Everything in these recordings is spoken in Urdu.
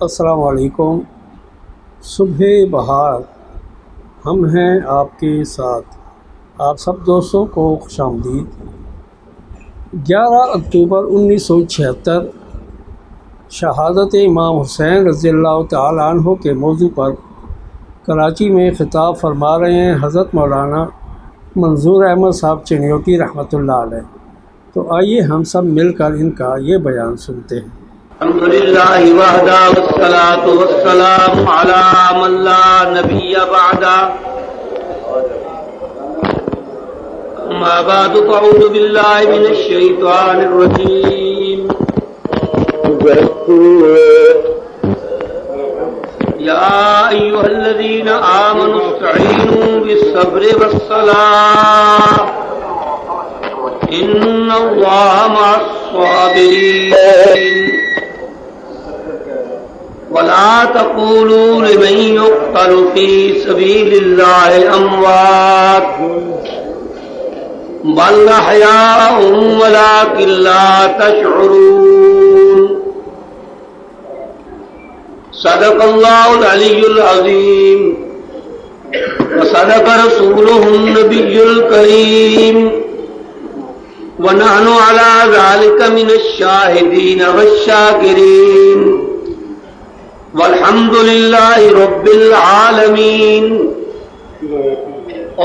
السلام علیکم۔ صبح بہار ہم ہیں آپ کے ساتھ، آپ سب دوستوں کو خوش آمدید۔ 11 اکتوبر 1976 شہادت امام حسین رضی اللہ تعالیٰ عنہ کے موضوع پر کراچی میں خطاب فرما رہے ہیں حضرت مولانا منظور احمد صاحب چنیوٹی رحمۃ اللہ علیہ۔ تو آئیے ہم سب مل کر ان کا یہ بیان سنتے ہیں۔ الحمدللہ وحدہ والصلاة والسلام علی من لا نبی بعدہ، اما بعد فاعوذ باللہ من الشیطان الرجیم۔ یا ایھا الذین آمنوا استعینوا بالصبر والصلاة ان اللہ مع الصابرین ولا تقولوا لمن يقتل في سبيل الله اموات بل احياء ولكن لا تشعرون۔ صدق الله العلي العظيم وصدق رسوله النبي الكريم ونحن على ذلك من الشاهدين والشاكرين والحمد لله رب العالمين۔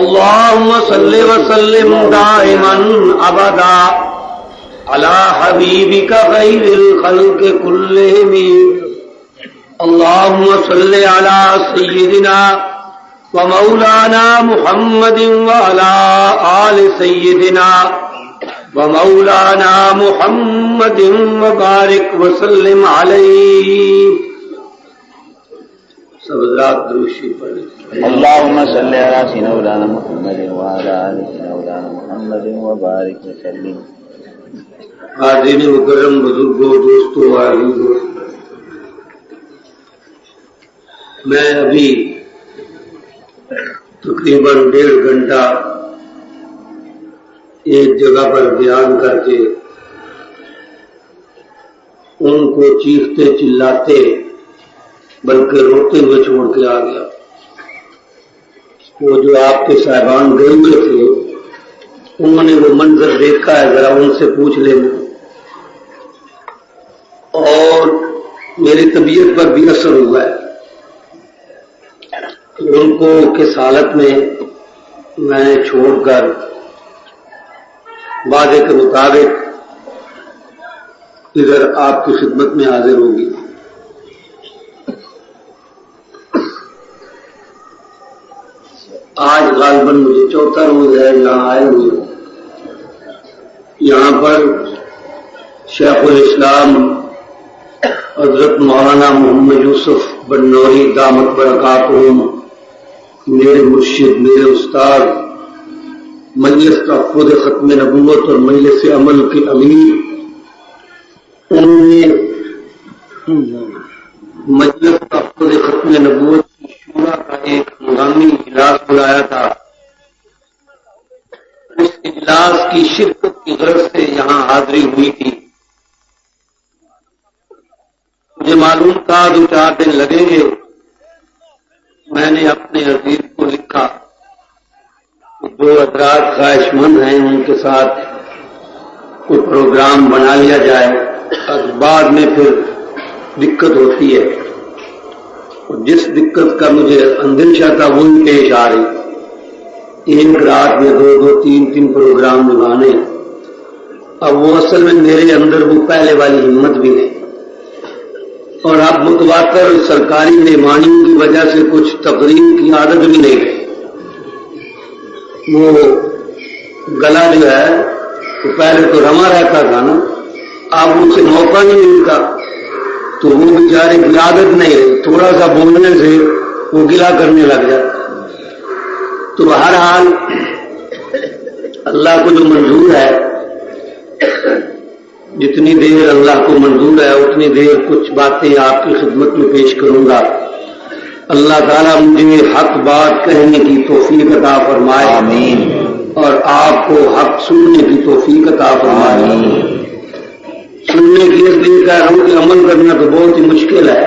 اللهم صل وسلم دائما ابدا على حبيبك خير الخلق كلهم۔ اللهم صل على سيدنا ومولانا محمد وعلى آل سيدنا ومولانا محمد وبارك وسلم عليه۔ سب حضرات درود شریف پڑھیں۔ اللهم صل على سيدنا مولانا محمد وعلى آل سيدنا مولانا محمد وبارك وسلم۔ حاضرین مکرم، بزرگوں، دوستوں، عزیزوں، میں ابھی تقریباً 1.5 گھنٹہ ایک جگہ پر بیان کر کے ان کو چیختے چلاتے بلکہ روتے ہوئے چھوڑ کے آ گیا۔ وہ جو آپ کے صاحبان گئے ہوئے تھے انہوں نے وہ منظر دیکھا ہے، ذرا ان سے پوچھ لینا۔ اور میری طبیعت پر بھی اثر ہوا ہے، ان کو کس حالت میں میں چھوڑ کر وعدے کے مطابق ادھر آپ کی خدمت میں حاضر ہوگی۔ آج غالباً مجھے 4تھا روز ہے یہاں آئے ہوئے۔ یہاں پر شیخ الاسلام حضرت مولانا محمد یوسف بنوری دامت برکاتہم، میرے مرشد، میرے استاد، مجلس تحفظ ختم نبوت اور مجلس عمل کے امیر، انہوں نے مجلس تحفظ ختم نبوت کی شورا کا ایک ہنگامی اجلاس بلایا تھا۔ اس اجلاس کی شرکت کی غرض سے یہاں حاضری ہوئی تھی۔ مجھے معلوم تھا 2-4 دن لگیں گے۔ میں نے اپنے عزیز کو لکھا، جو حضرات خواہش مند ہیں ان کے ساتھ کوئی پروگرام بنا لیا جائے، بعد میں پھر دقت ہوتی ہے، اور جس دقت کا مجھے اندیشہ تھا وہی پیش آ رہی۔ ایک رات میں 2-2 3-3 پروگرام نبھانے، اب وہ اصل میں میرے اندر وہ پہلے والی ہمت بھی نہیں، اور اب متواتر سرکاری مہمانیوں کی وجہ سے کچھ تقریر کی عادت بھی نہیں ہے۔ وہ گلا جو ہے وہ پہلے تو رما رہتا تھا نا، اب ان سے موقع نہیں ملتا، تو وہ بیچارے کی عادت نہیں ہے، تھوڑا سا بولنے سے وہ گلا کرنے لگ جاتا۔ تو بہرحال اللہ کو جو منظور ہے، جتنی دیر اللہ کو منظور ہے اتنی دیر کچھ باتیں آپ کی خدمت میں پیش کروں گا۔ اللہ تعالیٰ مجھے حق بات کہنے کی توفیق عطا فرمائے، آمین، اور آپ کو حق سننے کی توفیق عطا فرمائے، آمین۔ سننے کی اس لیے کہہ رہا ہوں کہ عمل کرنا تو بہت ہی مشکل ہے،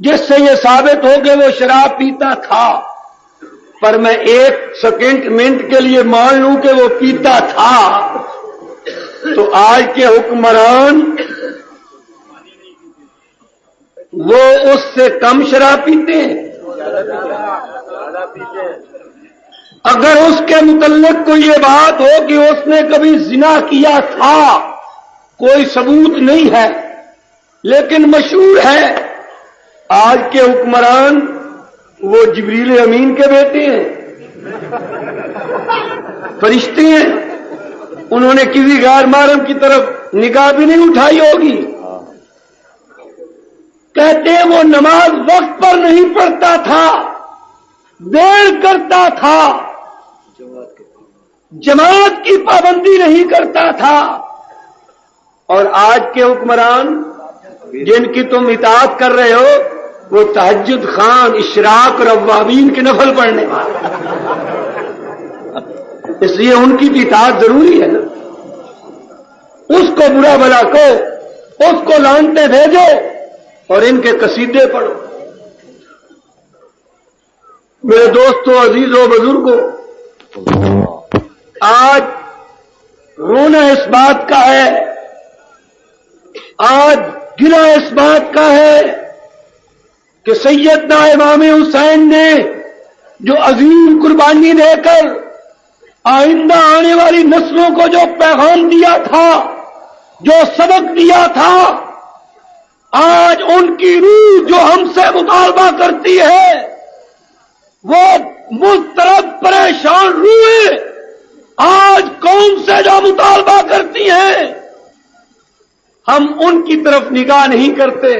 جس سے یہ ثابت ہو کہ وہ شراب پیتا تھا، پر میں ایک سیکنڈ منٹ کے لیے مان لوں کہ وہ پیتا تھا، تو آج کے حکمران وہ اس سے کم شراب پیتے ہیں؟ اگر اس کے متعلق کوئی یہ بات ہو کہ اس نے کبھی زنا کیا تھا، کوئی ثبوت نہیں ہے لیکن مشہور ہے، آج کے حکمران وہ جبریل امین کے بیٹے ہیں، فرشتے ہیں، انہوں نے کسی غیر محرم کی طرف نگاہ بھی نہیں اٹھائی ہوگی۔ کہتے ہیں وہ نماز وقت پر نہیں پڑھتا تھا، دیر کرتا تھا، جماعت کی پابندی نہیں کرتا تھا، اور آج کے حکمران جن کی تم اطاعت کر رہے ہو وہ تہجد خان، اشراق، روابین کے نفل پڑھنے والے، اس لیے ان کی بھی اطاعت ضروری ہے نا۔ اس کو برا بھلا کہو، اس کو لعنتیں بھیجو اور ان کے قصیدے پڑھو۔ میرے دوستو، عزیزو، بزرگوں، آج رونا اس بات کا ہے، آج گرا اس بات کا ہے کہ سیدنا امام حسین نے جو عظیم قربانی دے کر آئندہ آنے والی نسلوں کو جو پیغام دیا تھا، جو سبق دیا تھا، آج ان کی روح جو ہم سے مطالبہ کرتی ہے، وہ مضطرب پریشان روحیں آج قوم سے جو مطالبہ کرتی ہیں، ہم ان کی طرف نگاہ نہیں کرتے۔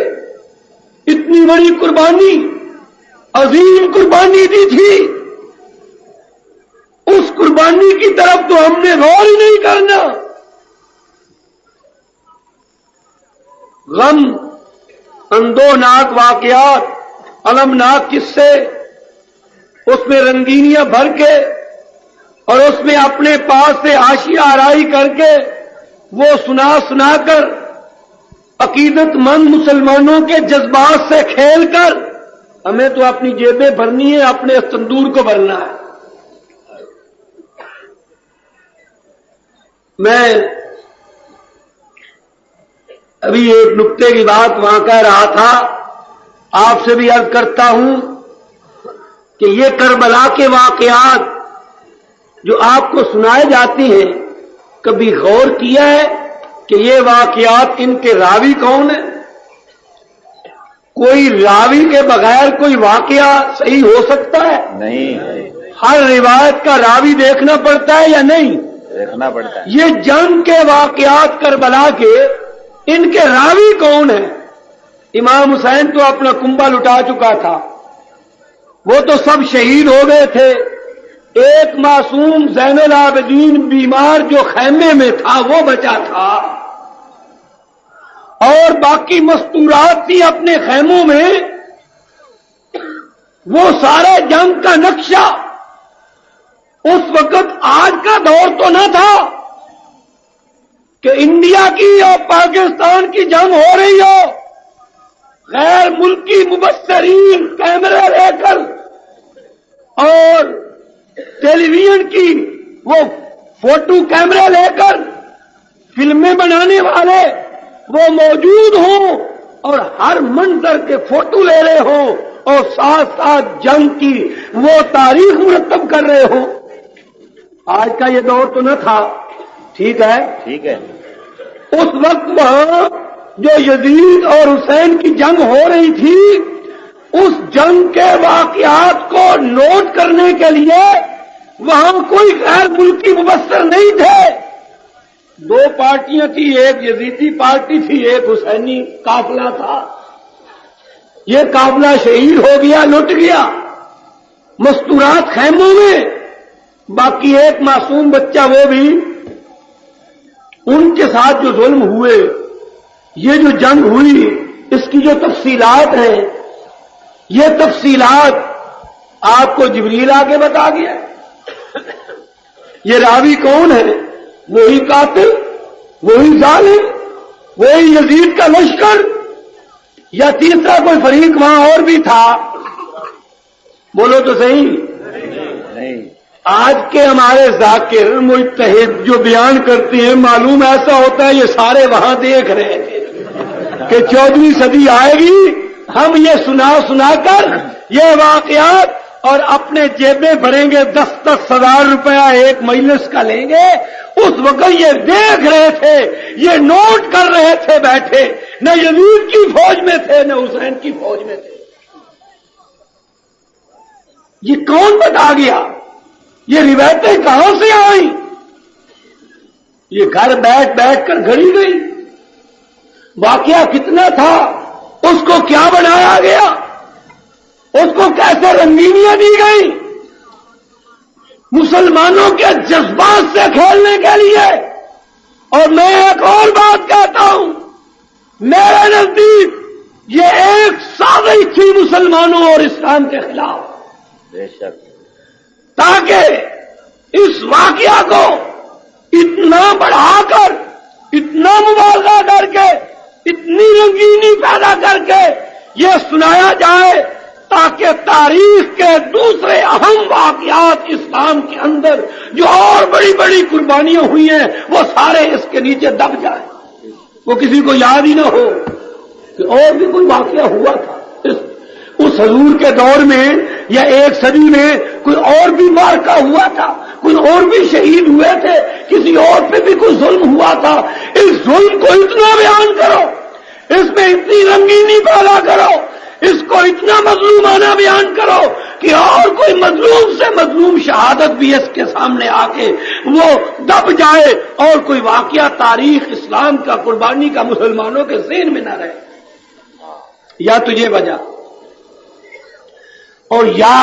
اتنی بڑی قربانی، عظیم قربانی دی تھی، اس قربانی کی طرف تو ہم نے غور ہی نہیں کرنا۔ غم، اندوناک واقعات، المناک قصے، اس میں رنگینیاں بھر کے اور اس میں اپنے پاس سے حاشیہ آرائی کر کے وہ سنا کر عقیدت مند مسلمانوں کے جذبات سے کھیل کر ہمیں تو اپنی جیبیں بھرنی ہے، اپنے تندور کو بھرنا ہے۔ میں ابھی ایک نقطے کی بات وہاں کہہ رہا تھا، آپ سے بھی عرض کرتا ہوں کہ یہ کربلا کے واقعات جو آپ کو سنائے جاتے ہیں، کبھی غور کیا ہے کہ یہ واقعات ان کے راوی کون ہیں؟ کوئی راوی کے بغیر کوئی واقعہ صحیح ہو سکتا ہے؟ نہیں، ہر روایت کا راوی دیکھنا پڑتا ہے یا نہیں؟ دیکھنا پڑتا ہے۔ یہ جنگ کے واقعات کربلا کے، ان کے راوی کون ہیں؟ امام حسین تو اپنا کنبہ لٹا چکا تھا، وہ تو سب شہید ہو گئے تھے، ایک معصوم زین العابدین بیمار جو خیمے میں تھا وہ بچا تھا، اور باقی مستورات تھی اپنے خیموں میں۔ وہ سارے جنگ کا نقشہ اس وقت آج کا دور تو نہ تھا کہ انڈیا کی اور پاکستان کی جنگ ہو رہی ہو، غیر ملکی مبصرین کیمرے لے کر اور ٹیلی ویژن کی وہ فوٹو کیمرے لے کر فلمیں بنانے والے وہ موجود ہوں اور ہر منظر کے فوٹو لے رہے ہوں اور ساتھ ساتھ جنگ کی وہ تاریخ مرتب کر رہے ہوں۔ آج کا یہ دور تو نہ تھا، ٹھیک ہے؟ ٹھیک ہے۔ اس وقت وہاں جو یزید اور حسین کی جنگ ہو رہی تھی، اس جنگ کے واقعات کو نوٹ کرنے کے لیے وہاں کوئی غیر ملکی مبصر نہیں تھے۔ دو پارٹیاں تھی، ایک یزیدی پارٹی تھی، ایک حسینی قافلہ تھا۔ یہ قافلہ شہید ہو گیا، لٹ گیا، مستورات خیموں میں، باقی ایک معصوم بچہ وہ بھی۔ ان کے ساتھ جو ظلم ہوئے، یہ جو جنگ ہوئی، اس کی جو تفصیلات ہیں، یہ تفصیلات آپ کو جبریل آ کے بتا گیا۔ یہ راوی کون ہے؟ وہی قاتل، وہی ظالم، وہی یزید کا لشکر یا تیسرا کوئی فریق وہاں اور بھی تھا؟ بولو تو صحیح. نہیں. آج کے ہمارے ذاکر مجتہد جو بیان کرتے ہیں، معلوم ایسا ہوتا ہے یہ سارے وہاں دیکھ رہے تھے کہ 14ویں صدی آئے گی، ہم یہ سنا کر یہ واقعات اور اپنے جیبیں بھریں گے، 10-10 ہزار روپیہ ایک مجلس کا لیں گے. اس وقت یہ دیکھ رہے تھے، یہ نوٹ کر رہے تھے بیٹھے، نہ یزید کی فوج میں تھے نہ حسین کی فوج میں تھے. یہ کون بتا گیا؟ یہ روایتیں کہاں سے آئیں؟ یہ گھر بیٹھ بیٹھ کر گھڑی گئی. واقعہ کتنا تھا، اس کو کیا بنایا گیا، اس کو کیسے رنگینیاں دی گئی، مسلمانوں کے جذبات سے کھیلنے کے لیے. اور میں ایک اور بات کہتا ہوں، میرے نزدیک یہ ایک سازش تھی مسلمانوں اور اسلام کے خلاف، بے شک. تاکہ اس واقعہ کو اتنا بڑھا کر، اتنا مبالغہ کر کے، اتنی رنگینی پیدا کر کے یہ سنایا جائے تاکہ تاریخ کے دوسرے اہم واقعات اسلام کے اندر جو اور بڑی بڑی قربانیاں ہوئی ہیں وہ سارے اس کے نیچے دب جائیں، وہ کسی کو یاد ہی نہ ہو کہ اور بھی کوئی واقعہ ہوا تھا اس حضور کے دور میں یا ایک صدی میں، کوئی اور بھی مارکا ہوا تھا، کوئی اور بھی شہید ہوئے تھے، کسی اور پہ بھی کوئی ظلم ہوا تھا. اس ظلم کو اتنا بیان کرو، اس میں اتنی رنگینی پیدا کرو، اس کو اتنا مظلومانہ بیان کرو کہ اور کوئی مظلوم سے مظلوم شہادت بھی اس کے سامنے آ کے وہ دب جائے اور کوئی واقعہ تاریخ اسلام کا، قربانی کا مسلمانوں کے ذہن میں نہ رہے. یا تو یہ وجہ، اور یا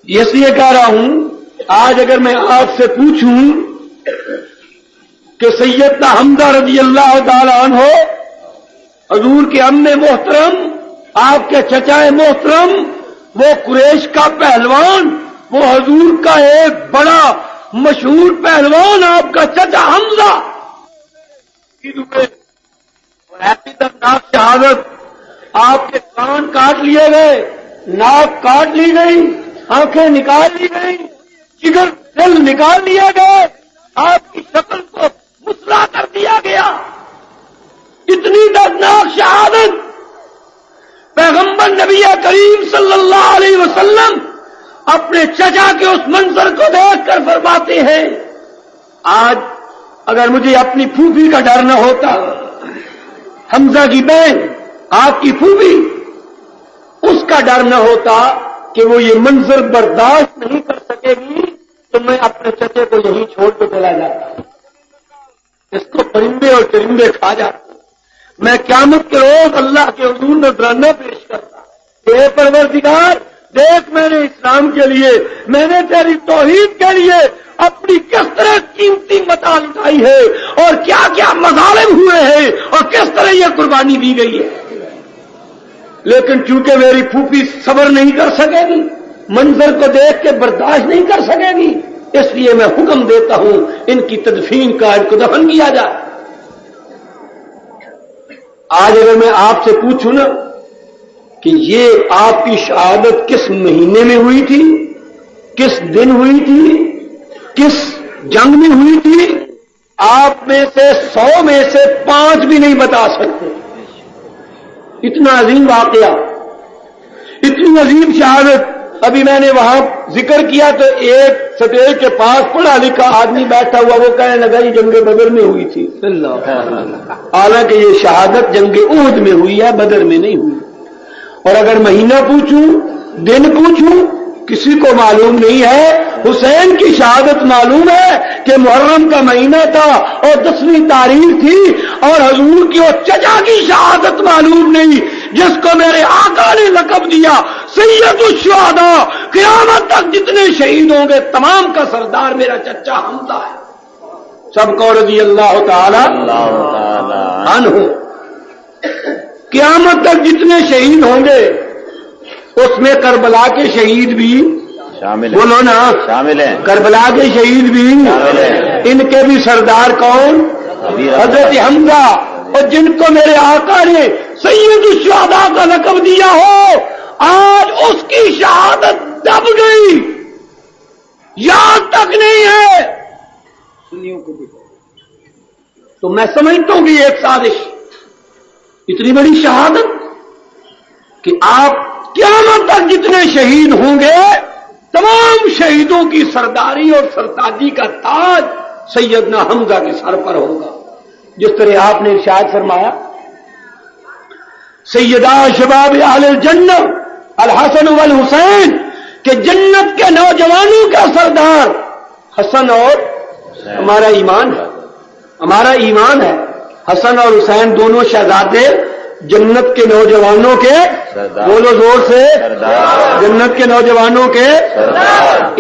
اس لیے کہہ رہا ہوں، آج اگر میں آپ سے پوچھوں کہ سیدنا حمزہ رضی اللہ تعالی عنہ، حضور کے عم محترم، آپ کے چچا محترم، وہ قریش کا پہلوان، وہ حضور کا ایک بڑا مشہور پہلوان، آپ کا چچا حمزہ، ایسی دردناک شہادت، آپ کے کان کاٹ لیے گئے، ناک کاٹ لی گئی، آنکھیں نکال لی گئی، جگر دل نکال لیا گئے، آپ کی شکل کو مسلا کر دیا گیا. اتنی دردناک شہادت پیغمبر نبی کریم صلی اللہ علیہ وسلم اپنے چچا کے اس منظر کو دیکھ کر فرماتے ہیں، آج اگر مجھے اپنی پھوپھی کا ڈر نہ ہوتا، حمزہ کی بہن آپ کی پھوپھی، اس کا ڈر نہ ہوتا کہ وہ یہ منظر برداشت نہیں کر سکے گی، تو میں اپنے چچے کو یہیں چھوڑ کے چلا جاتا، اس کو پرندے اور چرندے کھا جاتے. میں قیامت کے روز اللہ کے حضور نذرانہ پیش کرتا کہ اے پروردگار، دیکھ میں نے اسلام کے لیے، میں نے تیری توحید کے لیے اپنی کس طرح قیمتی متاع لٹائی ہے اور کیا کیا مظالم ہوئے ہیں اور کس طرح یہ قربانی دی گئی ہے. لیکن چونکہ میری پھوپھی صبر نہیں کر سکے گی، منظر کو دیکھ کے برداشت نہیں کر سکے گی، اس لیے میں حکم دیتا ہوں ان کی تدفین کا، ان کو دفن کیا جائے. آج اگر میں آپ سے پوچھوں نا کہ یہ آپ کی شہادت کس مہینے میں ہوئی تھی، کس دن ہوئی تھی، کس جنگ میں ہوئی تھی، آپ میں سے 100 میں سے 5 بھی نہیں بتا سکتے. اتنا عظیم واقعہ، اتنی عظیم شہادت. ابھی میں نے وہاں ذکر کیا تو ایک سٹیج کے پاس پڑھا لکھا آدمی بیٹھا ہوا، وہ کہنے لگا یہ جنگ بدر میں ہوئی تھی. حالانکہ یہ شہادت جنگ احد میں ہوئی ہے، بدر میں نہیں ہوئی. اور اگر مہینہ پوچھوں، دن پوچھوں، کسی کو معلوم نہیں ہے. حسین کی شہادت معلوم ہے کہ محرم کا مہینہ تھا اور 10ویں تاریخ تھی، اور حضور کی اور چچا کی شہادت معلوم نہیں، جس کو میرے آقا نے لقب دیا سید الشہداء. قیامت تک جتنے شہید ہوں گے تمام کا سردار میرا چچا حمزہ ہے. سب کو رضی اللہ تعالی عنہ. قیامت تک جتنے شہید ہوں گے اس میں کربلا کے شہید بھی شامل ہیں. بولو نا، شامل ہیں. کربلا کے شہید بھی شامل ہیں. ان کے بھی سردار کون؟ حضرت حمزہ. اور جن کو میرے آقا نے سید الشہداء کا لقب دیا ہو، آج اس کی شہادت دب گئی، یاد تک نہیں ہے سنیوں کو بھی۔ تو میں سمجھتا ہوں کہ ایک سازش، اتنی بڑی شہادت کہ آپ قیامت تک جتنے شہید ہوں گے تمام شہیدوں کی سرداری اور سرتاجی کا تاج سیدنا حمزہ کے سر پر ہوگا، جس طرح آپ نے ارشاد فرمایا سیدہ شباب اہل الجنہ الحسن والحسین، کہ جنت کے نوجوانوں کا سردار حسن اور ہمارا ایمان ہے حسن اور حسین دونوں شہزادے جنت کے نوجوانوں کے، بولو زور سے، جنت کے نوجوانوں کے،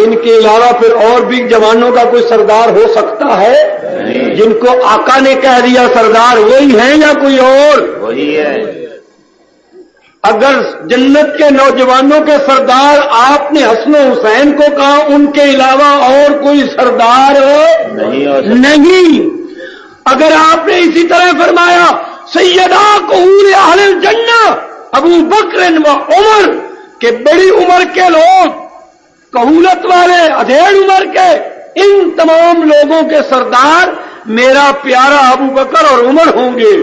ان کے علاوہ پھر اور بھی جوانوں کا کوئی سردار ہو سکتا ہے؟ جن کو آقا نے کہہ دیا سردار وہی ہیں یا کوئی اور؟ وہی ہے۔ اگر جنت کے نوجوانوں کے سردار آپ نے حسن و حسین کو کہا، ان کے علاوہ اور کوئی سردار نہیں۔ اگر آپ نے اسی طرح فرمایا سیدہ کہول اہل الجنہ ابو بکر و عمر، کہ بڑی عمر کے لوگ، کہولت والے، ادھیڑ عمر کے، ان تمام لوگوں کے سردار میرا پیارا ابو بکر اور عمر ہوں گے،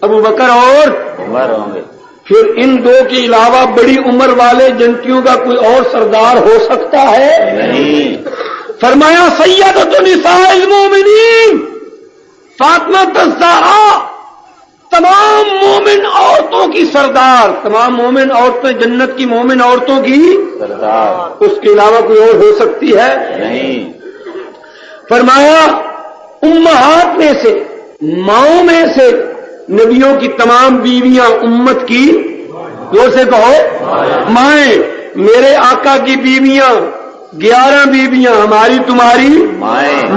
ابو بکر اور عمر ہوں گے۔ پھر ان دو کے علاوہ بڑی عمر والے جنتیوں کا کوئی اور سردار ہو سکتا ہے؟ نہیں۔ فرمایا سیدۃ نساء المومنین فاطمہ الزہرا، تمام مومن عورتوں کی سردار، تمام مومن عورتیں جنت کی مومن عورتوں کی سردار، اس کے علاوہ کوئی اور ہو سکتی ہے؟ نہیں۔ فرمایا امہات میں سے، ماؤں میں سے، نبیوں کی تمام بیویاں امت کی، زور سے کہو مائیں، میرے آقا کی بیویاں 11 بیویاں، ہماری تمہاری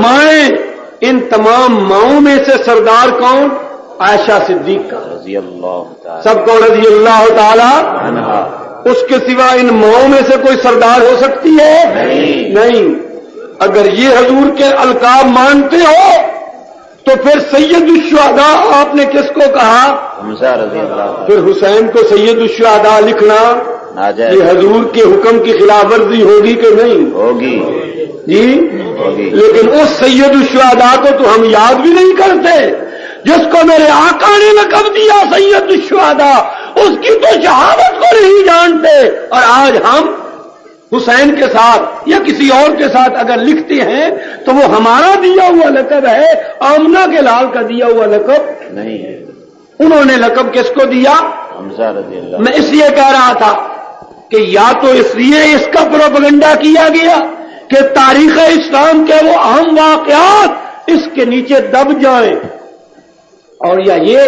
مائیں، ان تمام ماؤں میں سے سردار کون؟ عائشہ صدیقہ رضی اللہ تعالی، سب کو رضی اللہ تعالی عنہا۔ اس کے سوا ان ماؤں میں سے کوئی سردار ہو سکتی ہے؟ نہیں۔ اگر یہ حضور کے القاب مانتے ہو تو پھر سید الشہداء آپ نے کس کو کہا؟ حمزہ رضی اللہ تعالی۔ پھر حسین کو سید الشہداء لکھنا ناجائز یہ حضور کے حکم کی خلاف ورزی ہوگی کہ نہیں ہوگی؟ جی ہوگی۔ لیکن اس سید الشہداء کو تو ہم یاد بھی نہیں کرتے، جس کو میرے آقا نے لقب دیا سید الشہداء، اس کی تو شہادت کو نہیں جانتے، اور آج ہم حسین کے ساتھ یا کسی اور کے ساتھ اگر لکھتے ہیں تو وہ ہمارا دیا ہوا لقب ہے، آمنہ کے لال کا دیا ہوا لقب نہیں ہے۔ انہوں نے لقب کس کو دیا؟ حمزہ رضی اللہ۔ میں اس لیے کہہ رہا تھا کہ یا تو اس لیے اس کا پروپیگنڈا کیا گیا کہ تاریخ اسلام کے وہ اہم واقعات اس کے نیچے دب جائیں، اور یا یہ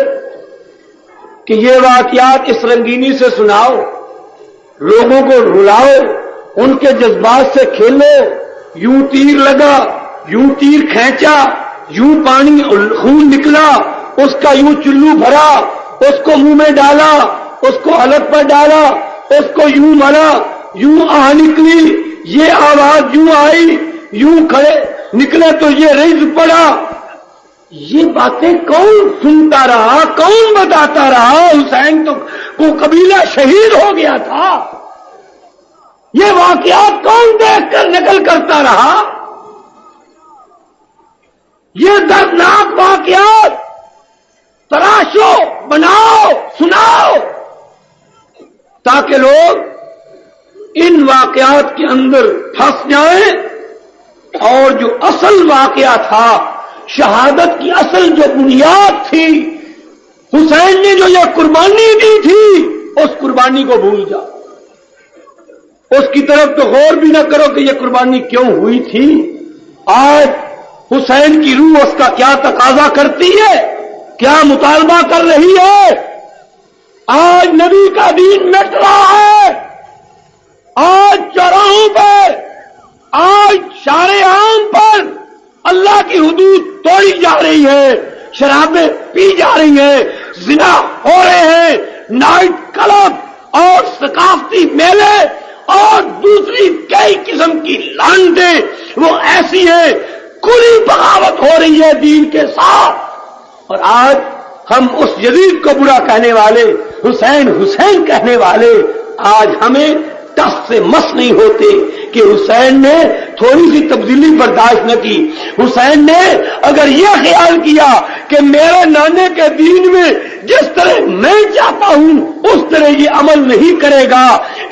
کہ یہ واقعات اس رنگینی سے سناؤ، لوگوں کو رلاؤ، ان کے جذبات سے کھیلو، یوں تیر لگا، یوں تیر کھینچا، یوں پانی خون نکلا، اس کا یوں چلو بھرا، اس کو منہ میں ڈالا، اس کو حلق پر ڈالا، اس کو یوں مرا، یوں آہ نکلی، یہ آواز یوں آئی، یوں کھڑے نکلے تو یہ رئیس پڑا، یہ باتیں کون سنتا رہا، کون بتاتا رہا؟ حسین تو کو قبیلہ شہید ہو گیا تھا، یہ واقعات کون دیکھ کر نقل کرتا رہا؟ یہ دردناک واقعات تراشو، بناؤ، سناؤ، تاکہ لوگ ان واقعات کے اندر پھنس جائیں، اور جو اصل واقعہ تھا، شہادت کی اصل جو بنیاد تھی، حسین نے جو یہ قربانی دی تھی، اس قربانی کو بھول جاؤ، اس کی طرف تو غور بھی نہ کرو کہ یہ قربانی کیوں ہوئی تھی۔ آج حسین کی روح اس کا کیا تقاضا کرتی ہے، کیا مطالبہ کر رہی ہے؟ آج نبی کا دین مٹ رہا ہے، آج چوراہوں پر، آج شارع عام پر اللہ کی حدود توڑی جا رہی ہے، شرابیں پی جا رہی ہیں، زنا ہو رہے ہیں، نائٹ کلب اور ثقافتی میلے اور دوسری کئی قسم کی لعنتیں وہ ایسی ہیں، کھلی بغاوت ہو رہی ہے دین کے ساتھ، اور آج ہم اس یزید کو برا کہنے والے، حسین حسین کہنے والے آج ہمیں ٹس سے مس نہیں ہوتے کہ حسین نے تھوڑی سی تبدیلی برداشت نہ کی. حسین نے اگر یہ خیال کیا کہ میرے نانے کے دین میں جس طرح میں چاہتا ہوں اس طرح یہ عمل نہیں کرے گا،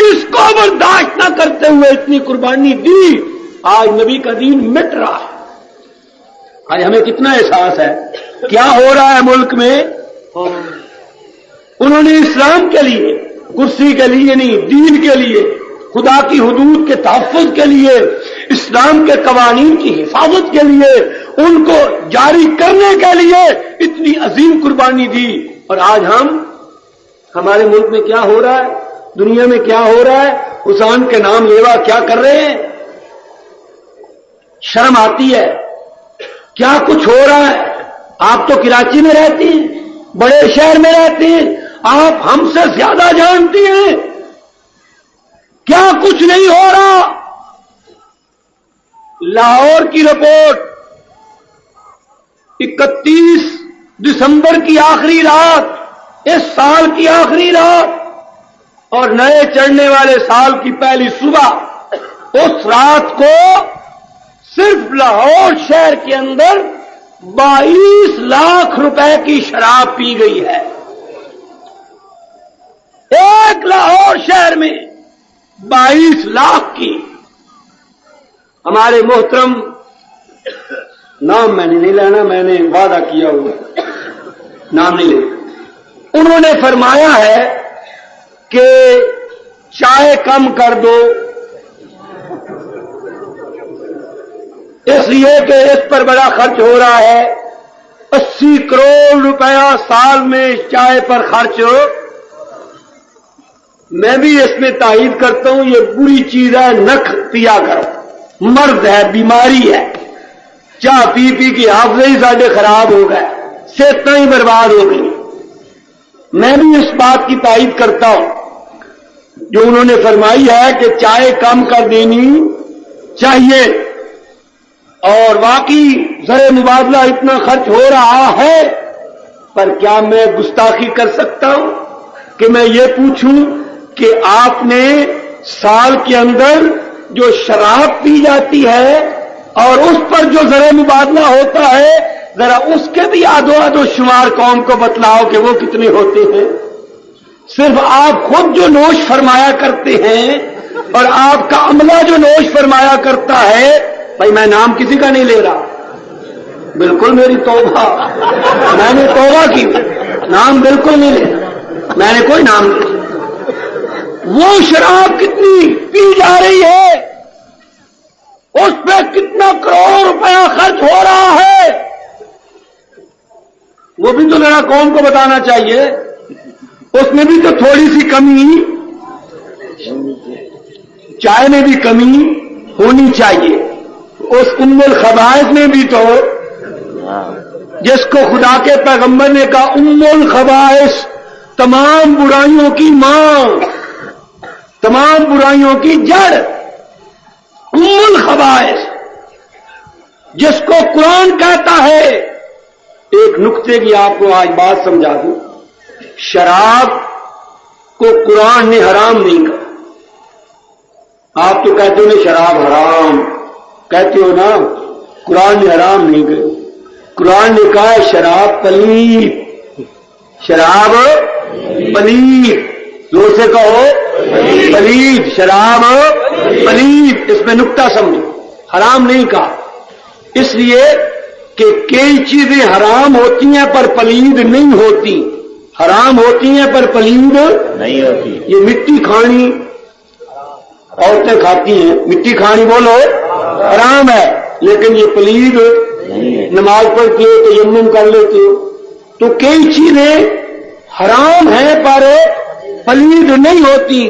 اس کو برداشت نہ کرتے ہوئے اتنی قربانی دی، آج نبی کا دین مٹ رہا ہے. آج ہمیں کتنا احساس ہے کیا ہو رہا ہے ملک میں. انہوں نے اسلام کے لیے، کرسی کے لیے نہیں، دین کے لیے، خدا کی حدود کے تحفظ کے لیے، اسلام کے قوانین کی حفاظت کے لیے، ان کو جاری کرنے کے لیے اتنی عظیم قربانی دی. اور آج ہمارے ملک میں کیا ہو رہا ہے، دنیا میں کیا ہو رہا ہے، حسین کے نام لیوا کیا کر رہے ہیں. شرم آتی ہے کیا کچھ ہو رہا ہے. آپ تو کراچی میں رہتی ہیں، بڑے شہر میں رہتی ہیں، آپ ہم سے زیادہ جانتی ہیں کیا کچھ نہیں ہو رہا. لاہور کی رپورٹ 31 دسمبر کی آخری رات، اس سال کی آخری رات اور نئے چڑھنے والے سال کی پہلی صبح، اس رات کو صرف لاہور شہر کے اندر 22 لاکھ روپے کی شراب پی گئی ہے. ایک لاہور شہر میں 22 لاکھ کی. ہمارے محترم، نام میں نے نہیں لینا، میں نے وعدہ کیا ہوا نام نہیں لینا، انہوں نے فرمایا ہے کہ چائے کم کر دو، اس لیے کہ اس پر بڑا خرچ ہو رہا ہے. 80 کروڑ روپیہ سال میں چائے پر خرچ. میں بھی اس میں تائید کرتا ہوں یہ بری چیز ہے، نخ پیا کرو، مرض ہے، بیماری ہے. چاہ پی پی کی حافظے ہی ساڈے خراب ہو گئے، صحتیں ہی برباد ہو گئی. میں بھی اس بات کی تائید کرتا ہوں جو انہوں نے فرمائی ہے کہ چائے کم کر دینی چاہیے. اور واقعی زر مبادلہ اتنا خرچ ہو رہا ہے، پر کیا میں گستاخی کر سکتا ہوں کہ میں یہ پوچھوں کہ آپ نے سال کے اندر جو شراب پی جاتی ہے اور اس پر جو زر مبادلہ ہوتا ہے، ذرا اس کے بھی آدو شمار قوم کو بتلاؤ کہ وہ کتنے ہوتے ہیں. صرف آپ خود جو نوش فرمایا کرتے ہیں اور آپ کا عملہ جو نوش فرمایا کرتا ہے، بھائی میں نام کسی کا نہیں لے رہا، بالکل میری توبہ، میں نے توبہ کی، نام بالکل نہیں لے رہا، میں نے کوئی نام نہیں. وہ شراب کتنی پی جا رہی ہے، اس پہ کتنا کروڑ روپیہ خرچ ہو رہا ہے، وہ بھی تو ذرا قوم کو بتانا چاہیے. اس میں بھی تو تھوڑی سی کمی، چائے میں بھی کمی ہونی چاہیے. اس ام الخبائث میں بھی تو، جس کو خدا کے پیغمبر نے کہا ام الخبائث، تمام برائیوں کی ماں، تمام برائیوں کی جڑ، ام الخبائث جس کو قرآن کہتا ہے. ایک نقطے کی آپ کو آج بات سمجھا دوں، شراب کو قرآن نے حرام نہیں کہا. آپ تو کہتے ہو نا شراب حرام، کہتے ہو نا، قرآن نے حرام نہیں کہا. قرآن نے کہا ہے شراب پلید، شراب پلید، زور سے کہو پلید، شراب پلید. اس میں نقطہ سمجھو، حرام نہیں کہا. اس لیے کہ کئی چیزیں حرام ہوتی ہیں پر پلید نہیں ہوتی، حرام ہوتی ہیں پر پلید نہیں ہوتی. یہ مٹی کھانی عورتیں کھاتی ہیں، مٹی کھانی بولو حرام ہے، لیکن یہ پلید نماز پڑھتی ہو تو تیمم کر لیتے ہو. تو کئی چیزیں حرام ہیں پر پلید نہیں ہوتی،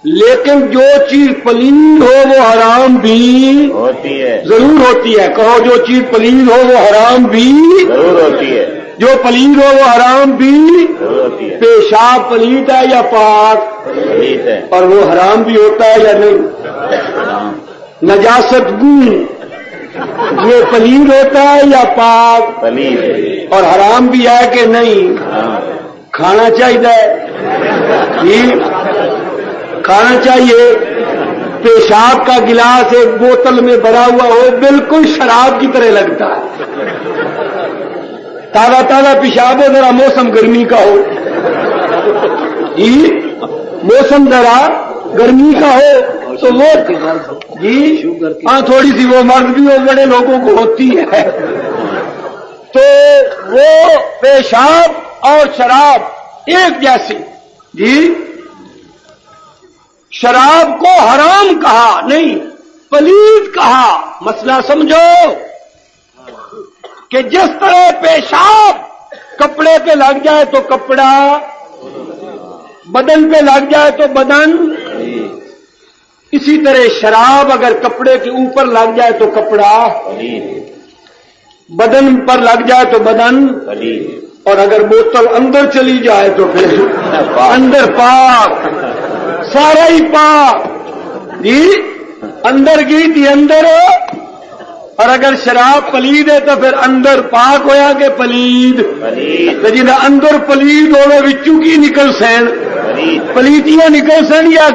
لیکن جو چیز پلید ہو وہ حرام بھی ہوتی ہے، ضرور ہوتی ہے. کہو جو چیز پلید ہو وہ حرام بھی ضرور ہوتی ہے، جو پلید ہو وہ حرام بھی ضرور ہوتی ہے. پیشاب پلید ہے یا پاک؟ پلید ہے. اور وہ حرام بھی ہوتا ہے یا نہیں؟ نجاست گون یہ پلید ہوتا ہے یا پاک؟ پلید. اور حرام بھی ہے کہ نہیں؟ کھانا چاہیے جی کھانا چاہیے. پیشاب کا گلاس ایک بوتل میں بھرا ہوا ہو بالکل شراب کی طرح لگتا ہے. تازہ تازہ پیشاب ہو, ذرا موسم گرمی کا ہو. جی موسم ذرا گرمی کا ہو تو وہ جی ہاں تھوڑی سی وہ مرض بھی وہ بڑے لوگوں کو ہوتی ہے. تو وہ پیشاب اور شراب ایک جیسی. جی شراب کو حرام کہا نہیں پلید کہا. مسئلہ سمجھو کہ جس طرح پیشاب کپڑے پہ لگ جائے تو کپڑا, بدن پہ لگ جائے تو بدن, اسی طرح شراب اگر کپڑے کے اوپر لگ جائے تو کپڑا, بدن پر لگ جائے تو بدن, اور اگر بوتل اندر چلی جائے تو پھر اندر پاک, سارا ہی پاک. جی اندر گئی تھی اندر, اور اگر شراب پلید ہے تو پھر اندر پاک ہویا کہ پلید. تو جی اندر پلید ہونا بچوں کی نکل سین, پلیتیاں نکل سن یا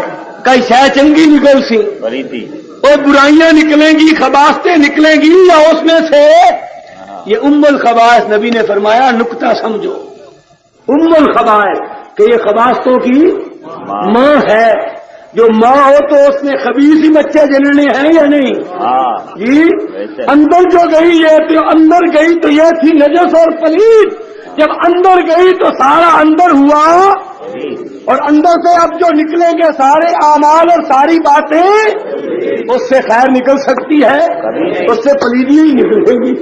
کئی شہ چنگی نکل سی, اور برائیاں نکلیں گی, خباستیں نکلیں گی, یا اس میں سے یہ ام الخبائث. نبی نے فرمایا نکتہ سمجھو, ام الخبائث کہ یہ خباستوں کی ماں ہے. جو ماں ہو تو اس نے خبیث ہی بچے جننے ہیں یا نہیں؟ جی اندر جو گئی یہ تو اندر گئی تو یہ تھی نجس اور پلید. جب اندر گئی تو سارا اندر ہوا, اور اندر سے اب جو نکلیں گے سارے اعمال اور ساری باتیں, اس سے خیر نکل سکتی ہے, اس سے پلیدی ہی نکلے گی.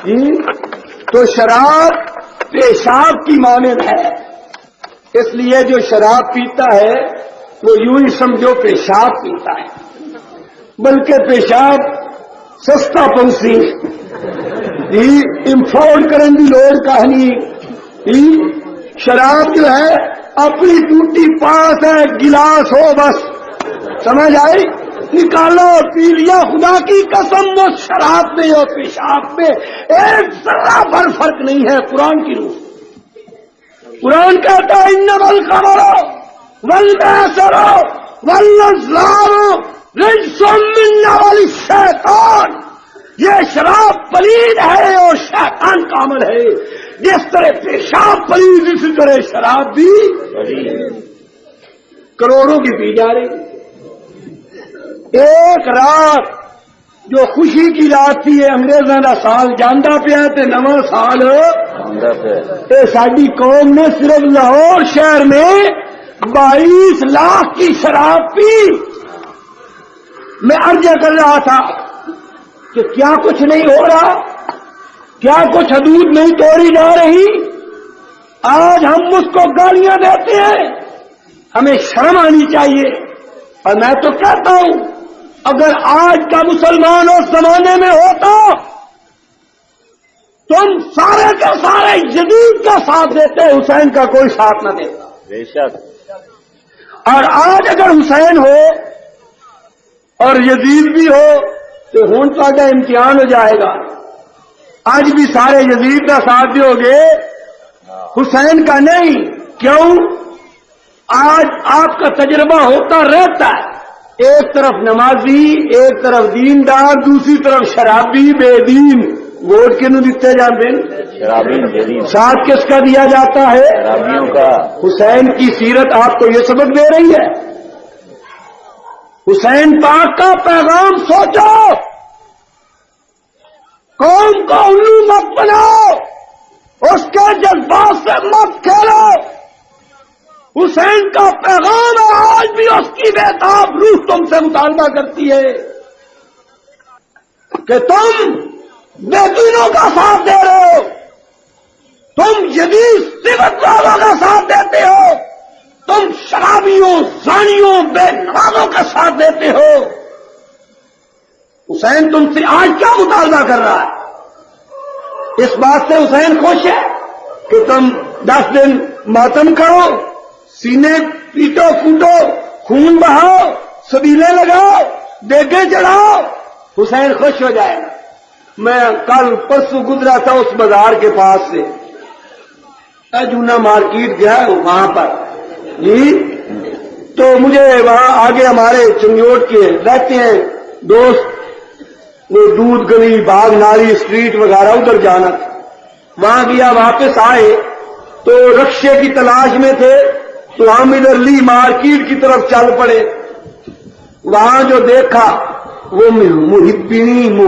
جی تو شراب پیشاب کی مانند ہے. اس لیے جو شراب پیتا ہے وہ یوں ہی سمجھو پیشاب پیتا ہے, بلکہ پیشاب سستا پنسی. جی امپورٹ کرنے کی لوڑ کہانی. شراب جو ہے اپنی ٹوٹی پاس ہے, گلاس ہو بس, سمجھ آئی, نکالو پی لیا. خدا کی قسم وہ شراب میں اور پیشاب میں ایک ذرہ بھر فرق نہیں ہے. قرآن کی روح, قرآن کہتا ہے انما الخمر والمیسر والازلام رجس من عمل الشیطان. یہ شراب پلید ہے اور شیطان کا عمل ہے. جس طرح پیشاب پلید اسی طرح شراب بھی کروڑوں کی پی جا رہی. ایک رات جو خوشی کی رات تھی, انگریزوں کا سال جانا پیا تے نواں سال ساری قوم نے صرف لاہور شہر میں 22 لاکھ کی شراب پی. میں عرض کر رہا تھا کہ کیا کچھ نہیں ہو رہا, کیا کچھ حدود نہیں توڑی جا رہی. آج ہم اس کو گالیاں دیتے ہیں, ہمیں شرم آنی چاہیے. اور میں تو کہتا ہوں اگر آج کا مسلمان اس زمانے میں ہوتا تم سارے کے سارے یزید کا ساتھ دیتے, حسین کا کوئی ساتھ نہ دیتا. بے شک. اور آج اگر حسین ہو اور یزید بھی ہو تو ہون کا امتحان ہو جائے گا. آج بھی سارے یزید کا ساتھ دو گے, حسین کا نہیں. کیوں؟ آج آپ کا تجربہ ہوتا رہتا ہے, ایک طرف نمازی, ایک طرف دیندار, دوسری طرف شرابی بے دین. ووٹ کنوں دیتے جاتے ہیں؟ شرابی. ساتھ کس کا دیا جاتا ہے؟ شرابیوں کا. حسین کی سیرت آپ کو یہ سبق دے رہی ہے. حسین پاک کا پیغام سوچو, قوم کو الو مت بناؤ, اس کے جذبات سے مت کھیلو. حسین کا پیغام آج بھی اس کی بےتاب روح تم سے مطالبہ کرتی ہے کہ تم بے دینوں کا ساتھ دے رہے ہو, تم یزید صفت والوں کا ساتھ دیتے ہو, تم شرابیوں, زانیوں, بے نمازوں کا ساتھ دیتے ہو. حسین تم سے آج کیا مطالبہ کر رہا ہے؟ اس بات سے حسین خوش ہے کہ تم 10 دن ماتم کرو, سینے پیٹو کوٹو, خون بہاؤ, سبیلے لگاؤ, دیگیں چڑھاؤ. حسین خوش ہو جائے گا. میں کل پرسوں گزرا تھا اس بازار کے پاس سے, جونا مارکیٹ گیا, وہاں پر جی تو مجھے وہاں آگے ہمارے چنگیوٹ کے رہتے ہیں دوست، وہ دودھ گلی باغ نالی اسٹریٹ وغیرہ ادھر جانا، وہاں گیا، واپس آئے تو رکشے کی تلاش میں تھے تو ہم ادھر لی مارکیٹ کی طرف چل پڑے، وہاں جو دیکھا وہ محبنیاں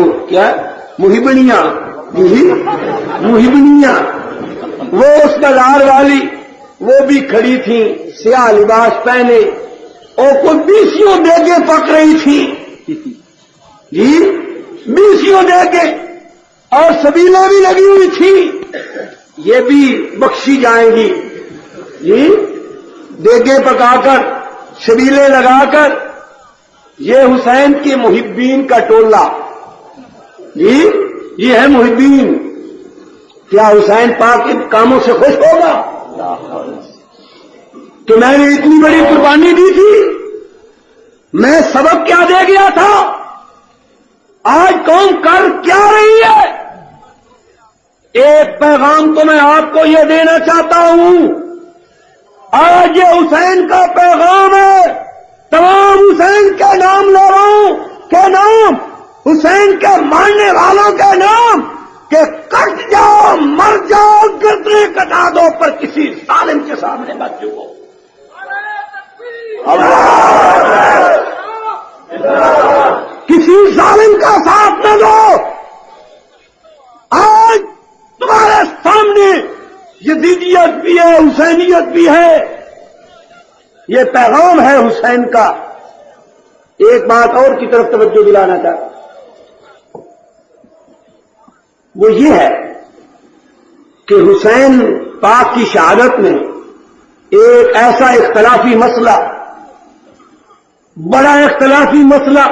وہ اس بازار والی وہ بھی کھڑی تھیں سیاہ لباس پہنے اور کوئی بیسیوں دیگیں پک رہی تھی، جی بیسیوں دیگیں اور سبیلیں بھی لگی ہوئی تھی، یہ بھی بخشی جائیں گی، جی دیگیں پکا کر سبیلیں لگا کر، یہ حسین کے محبین کا ٹولہ، جی یہ ہے محبین۔ کیا حسین پاک ان کاموں سے خوش ہوگا کہ میں نے اتنی بڑی قربانی دی تھی؟ میں سبق کیا دے گیا تھا؟ آج قوم کر کیا رہی ہے؟ ایک پیغام تو میں آپ کو یہ دینا چاہتا ہوں، آج یہ حسین کا پیغام ہے، تمام حسین کے نام لے رہا ہوں، کے نام حسین کے ماننے والوں کے نام، کہ کٹ جاؤ مر جاؤ گردنے کٹا دو پر کسی ظالم کے سامنے مت جھکو۔ کسی ظالم کا ساتھ نہ دو۔ آج تمہارے سامنے یزیدیت بھی ہے، حسینیت بھی ہے، یہ پیغام ہے حسین کا۔ ایک بات اور کی طرف توجہ دلانا چاہتا ہوں، وہ یہ ہے کہ حسین پاک کی شہادت میں ایک ایسا اختلافی مسئلہ، بڑا اختلافی مسئلہ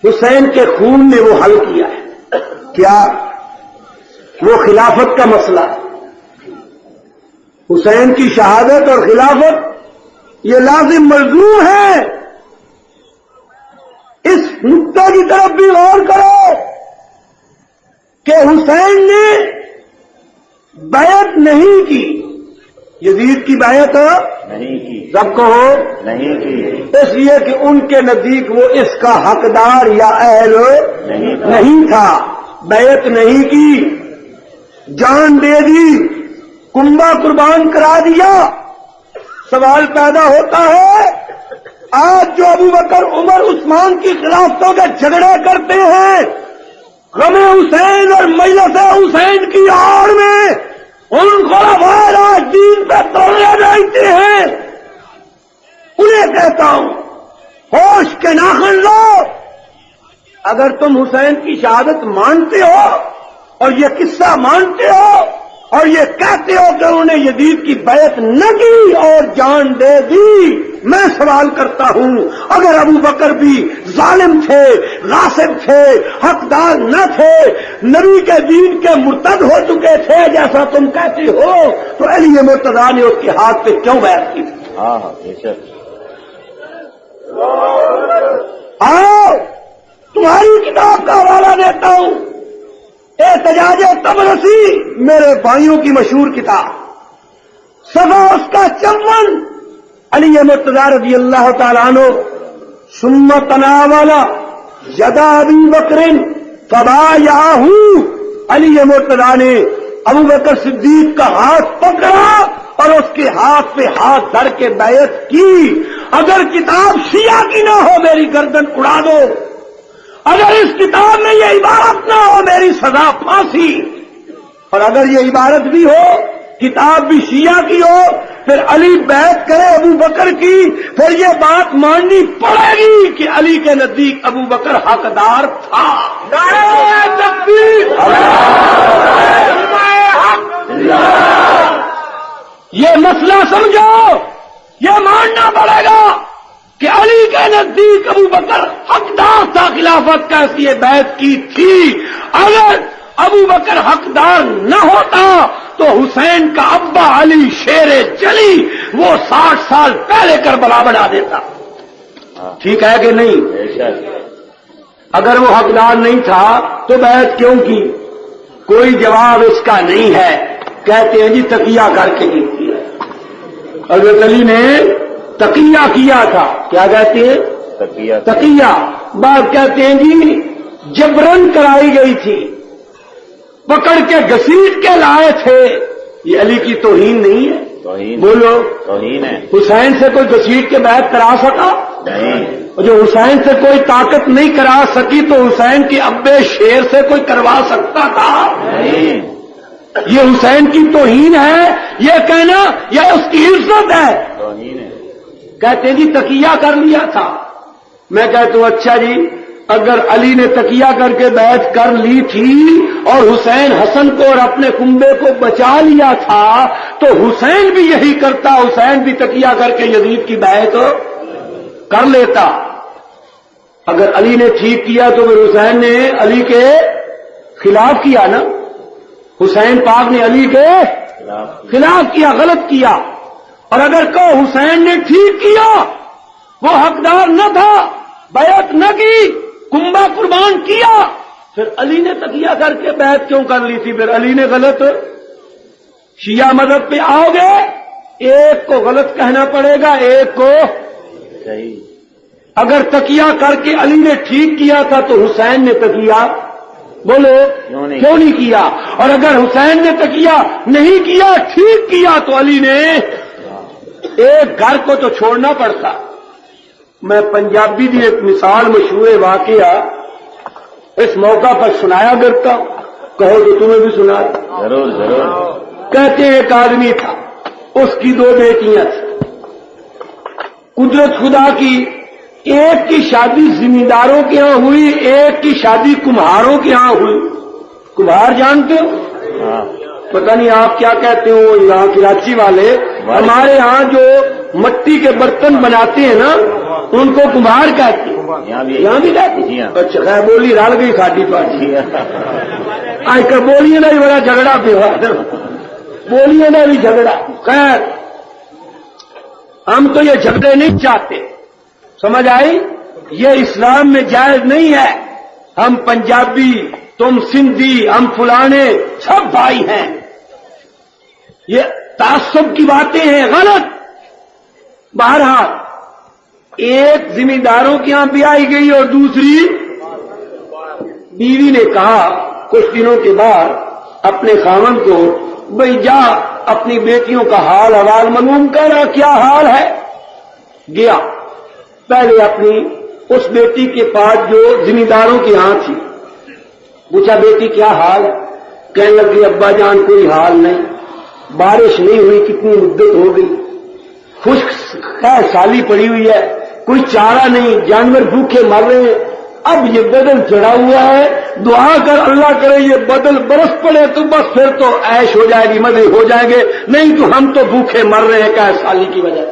حسین کے خون نے وہ حل کیا ہے۔ کیا؟ وہ خلافت کا مسئلہ۔ حسین کی شہادت اور خلافت یہ لازم ملزوم ہے۔ اس نقطے کی طرف بھی غور کرو کہ حسین نے بیعت نہیں کی، یزید کی بیعت نہیں کی، سب کو ہو نہیں کی، اس لیے کہ ان کے نزدیک وہ اس کا حقدار یا اہل نہیں تھا، بیعت نہیں کی، جان دے دی، کنبہ قربان کرا دیا۔ سوال پیدا ہوتا ہے، آج جو ابو بکر عمر عثمان کی خلافتوں کے جھگڑے کرتے ہیں، غم حسین اور مجلس حسین کی آڑ میں ان خلفائے راشدین پہ توڑے بیٹھتے ہیں، انہیں کہتا ہوں ہوش کے ناخن لو۔ اگر تم حسین کی شہادت مانتے ہو اور یہ قصہ مانتے ہو اور یہ کہتے ہو کہ انہوں نے یزید کی بیعت نہ کی اور جان دے دی، میں سوال کرتا ہوں اگر ابو بکر بھی ظالم تھے، غاصب تھے، حقدار نہ تھے، نبی کے دین کے مرتد ہو چکے تھے جیسا تم کہتے ہو، تو علی مرتضیٰ نے اس کے ہاتھ پہ کیوں بیعت کی تھی؟ ہاں بے شک۔ آؤ تمہاری کتاب کا حوالہ دیتا ہوں، احتجاج طبرسی، میرے بھائیوں کی مشہور کتاب، صفحہ اس کا 54، علی مرتضیٰ رضی اللہ تعالیٰ عنہ ثم تناول ید ابی بکر فبایعہ، علی مرتضیٰ نے ابو بکر صدیق کا ہاتھ پکڑا اور اس کے ہاتھ پہ ہاتھ دھر کے بیعت کی۔ اگر کتاب شیعہ کی نہ ہو میری گردن اڑا دو، اگر اس کتاب میں یہ عبارت نہ ہو میری سزا پھانسی، اور اگر یہ عبارت بھی ہو، کتاب بھی شیعہ کی ہو، پھر علی بیعت کرے ابو بکر کی، پھر یہ بات ماننی پڑے گی کہ علی کے نزدیک ابو بکر حقدار تھا۔ نعرہ تکبیر، یہ مسئلہ سمجھو، یہ ماننا پڑے گا کہ علی کے نزدیک ابو بکر حقدار تھا خلافت کا، اس لیے بیعت کی تھی۔ اگر ابو بکر حقدار نہ ہوتا تو حسین کا ابا علی شیر چلی وہ 60 سال پہلے کربلا بنا دیتا۔ ٹھیک ہے کہ نہیں؟ بے شک۔ اگر وہ حقدار نہیں تھا تو بیعت کیوں کی؟ کوئی جواب اس کا نہیں ہے، کہتے ہیں جی تقیہ کر کے کی، حضرت علی نے تقیہ کیا تھا. کیا کہتے ہیں؟ تقیہ. بعض کہتے ہیں جی جبرن کرائی گئی تھی, پکڑ کے گھسیٹ کے لائے تھے. یہ علی کی توہین نہیں ہے؟ بولو توہین ہے. حسین سے کوئی گھسیٹ کے بیعت کرا سکا؟ نہیں. جو حسین سے کوئی طاقت نہیں کرا سکی تو حسین کے ابے شیر سے کوئی کروا سکتا تھا؟ نہیں. یہ حسین کی توہین ہے یہ کہنا یا اس کی عزت ہے؟ توہین ہے. کہتے ہیں جی تقیہ کر لیا تھا. میں کہتا ہوں اچھا جی اگر علی نے تقیہ کر کے بیعت کر لی تھی اور حسین حسن کو اور اپنے کنبے کو بچا لیا تھا تو حسین بھی یہی کرتا, حسین بھی تقیہ کر کے یزید کی بیعت کر لیتا. اگر علی نے ٹھیک کیا تو پھر حسین نے علی کے خلاف کیا نا. حسین پاک نے علی کے خلاف کیا, غلط کیا. اور اگر کہ حسین نے ٹھیک کیا, وہ حقدار نہ تھا, بیعت نہ کی, کنبہ قربان کیا, پھر علی نے تقیہ کر کے بیعت کیوں کر لی تھی؟ پھر علی نے غلط. شیعہ مذہب پہ آؤ گے ایک کو غلط کہنا پڑے گا, ایک کو صحیح. اگر تقیہ کر کے علی نے ٹھیک کیا تھا تو حسین نے تقیہ بولو کیوں نہیں کیا؟ اور اگر حسین نے تقیہ نہیں کیا ٹھیک کیا تو علی نے ایک گھر کو تو چھوڑنا پڑتا. میں پنجابی کی ایک مثال مشہور واقعہ اس موقع پر سنایا کرتا ہوں, کہو تو تمہیں بھی سنا. ضرور ضرور. کہتے ہیں ایک آدمی تھا, اس کی 2 بیٹیاں تھیں. قدرت خدا کی ایک کی شادی زمینداروں کے ہاں ہوئی, ایک کی شادی کمہاروں کے ہاں ہوئی. کمہار جانتے ہو؟ پتہ نہیں آپ کیا کہتے ہو یہاں کراچی والے. ہمارے ہاں جو مٹی کے برتن بناتے ہیں نا ان کو کمہار کہتے ہیں. یہاں بھی کہتے ہیں. اچھا خیر بولی رل گئی کھاٹی پاٹی. آج کل بولیے کا بھی بڑا جھگڑا پہ, بولیے کا بھی جھگڑا. خیر ہم تو یہ جھگڑے نہیں چاہتے, سمجھ آئی؟ یہ اسلام میں جائز نہیں ہے. ہم پنجابی, تم سندھی, ہم فلانے سب بھائی ہیں. یہ تعصب کی باتیں ہیں, غلط. بہرحال ایک زمینداروں کے یہاں بھی آئی گئی اور دوسری بیوی نے کہا کچھ دنوں کے بعد اپنے خاوند کو, بھئی جا اپنی بیٹیوں کا حال حوال معلوم کر, کیا حال ہے. گیا پہلے اپنی اس بیٹی کے پاس جو زمینداروں کے ہاں تھی, پوچھا بیٹی کیا حال ہے؟ کہنے لگی ابا جان کوئی حال نہیں, بارش نہیں ہوئی کتنی مدت ہو گئی, خشک سالی پڑی ہوئی ہے, کوئی چارہ نہیں, جانور بھوکے مر رہے ہیں. اب یہ بدل چڑھا ہوا ہے, دعا کر اللہ کرے یہ بدل برس پڑے تو بس پھر تو عیش ہو جائے گی, مزے ہو جائیں گے, نہیں تو ہم تو بھوکے مر رہے ہیں کہ سالی کی وجہ.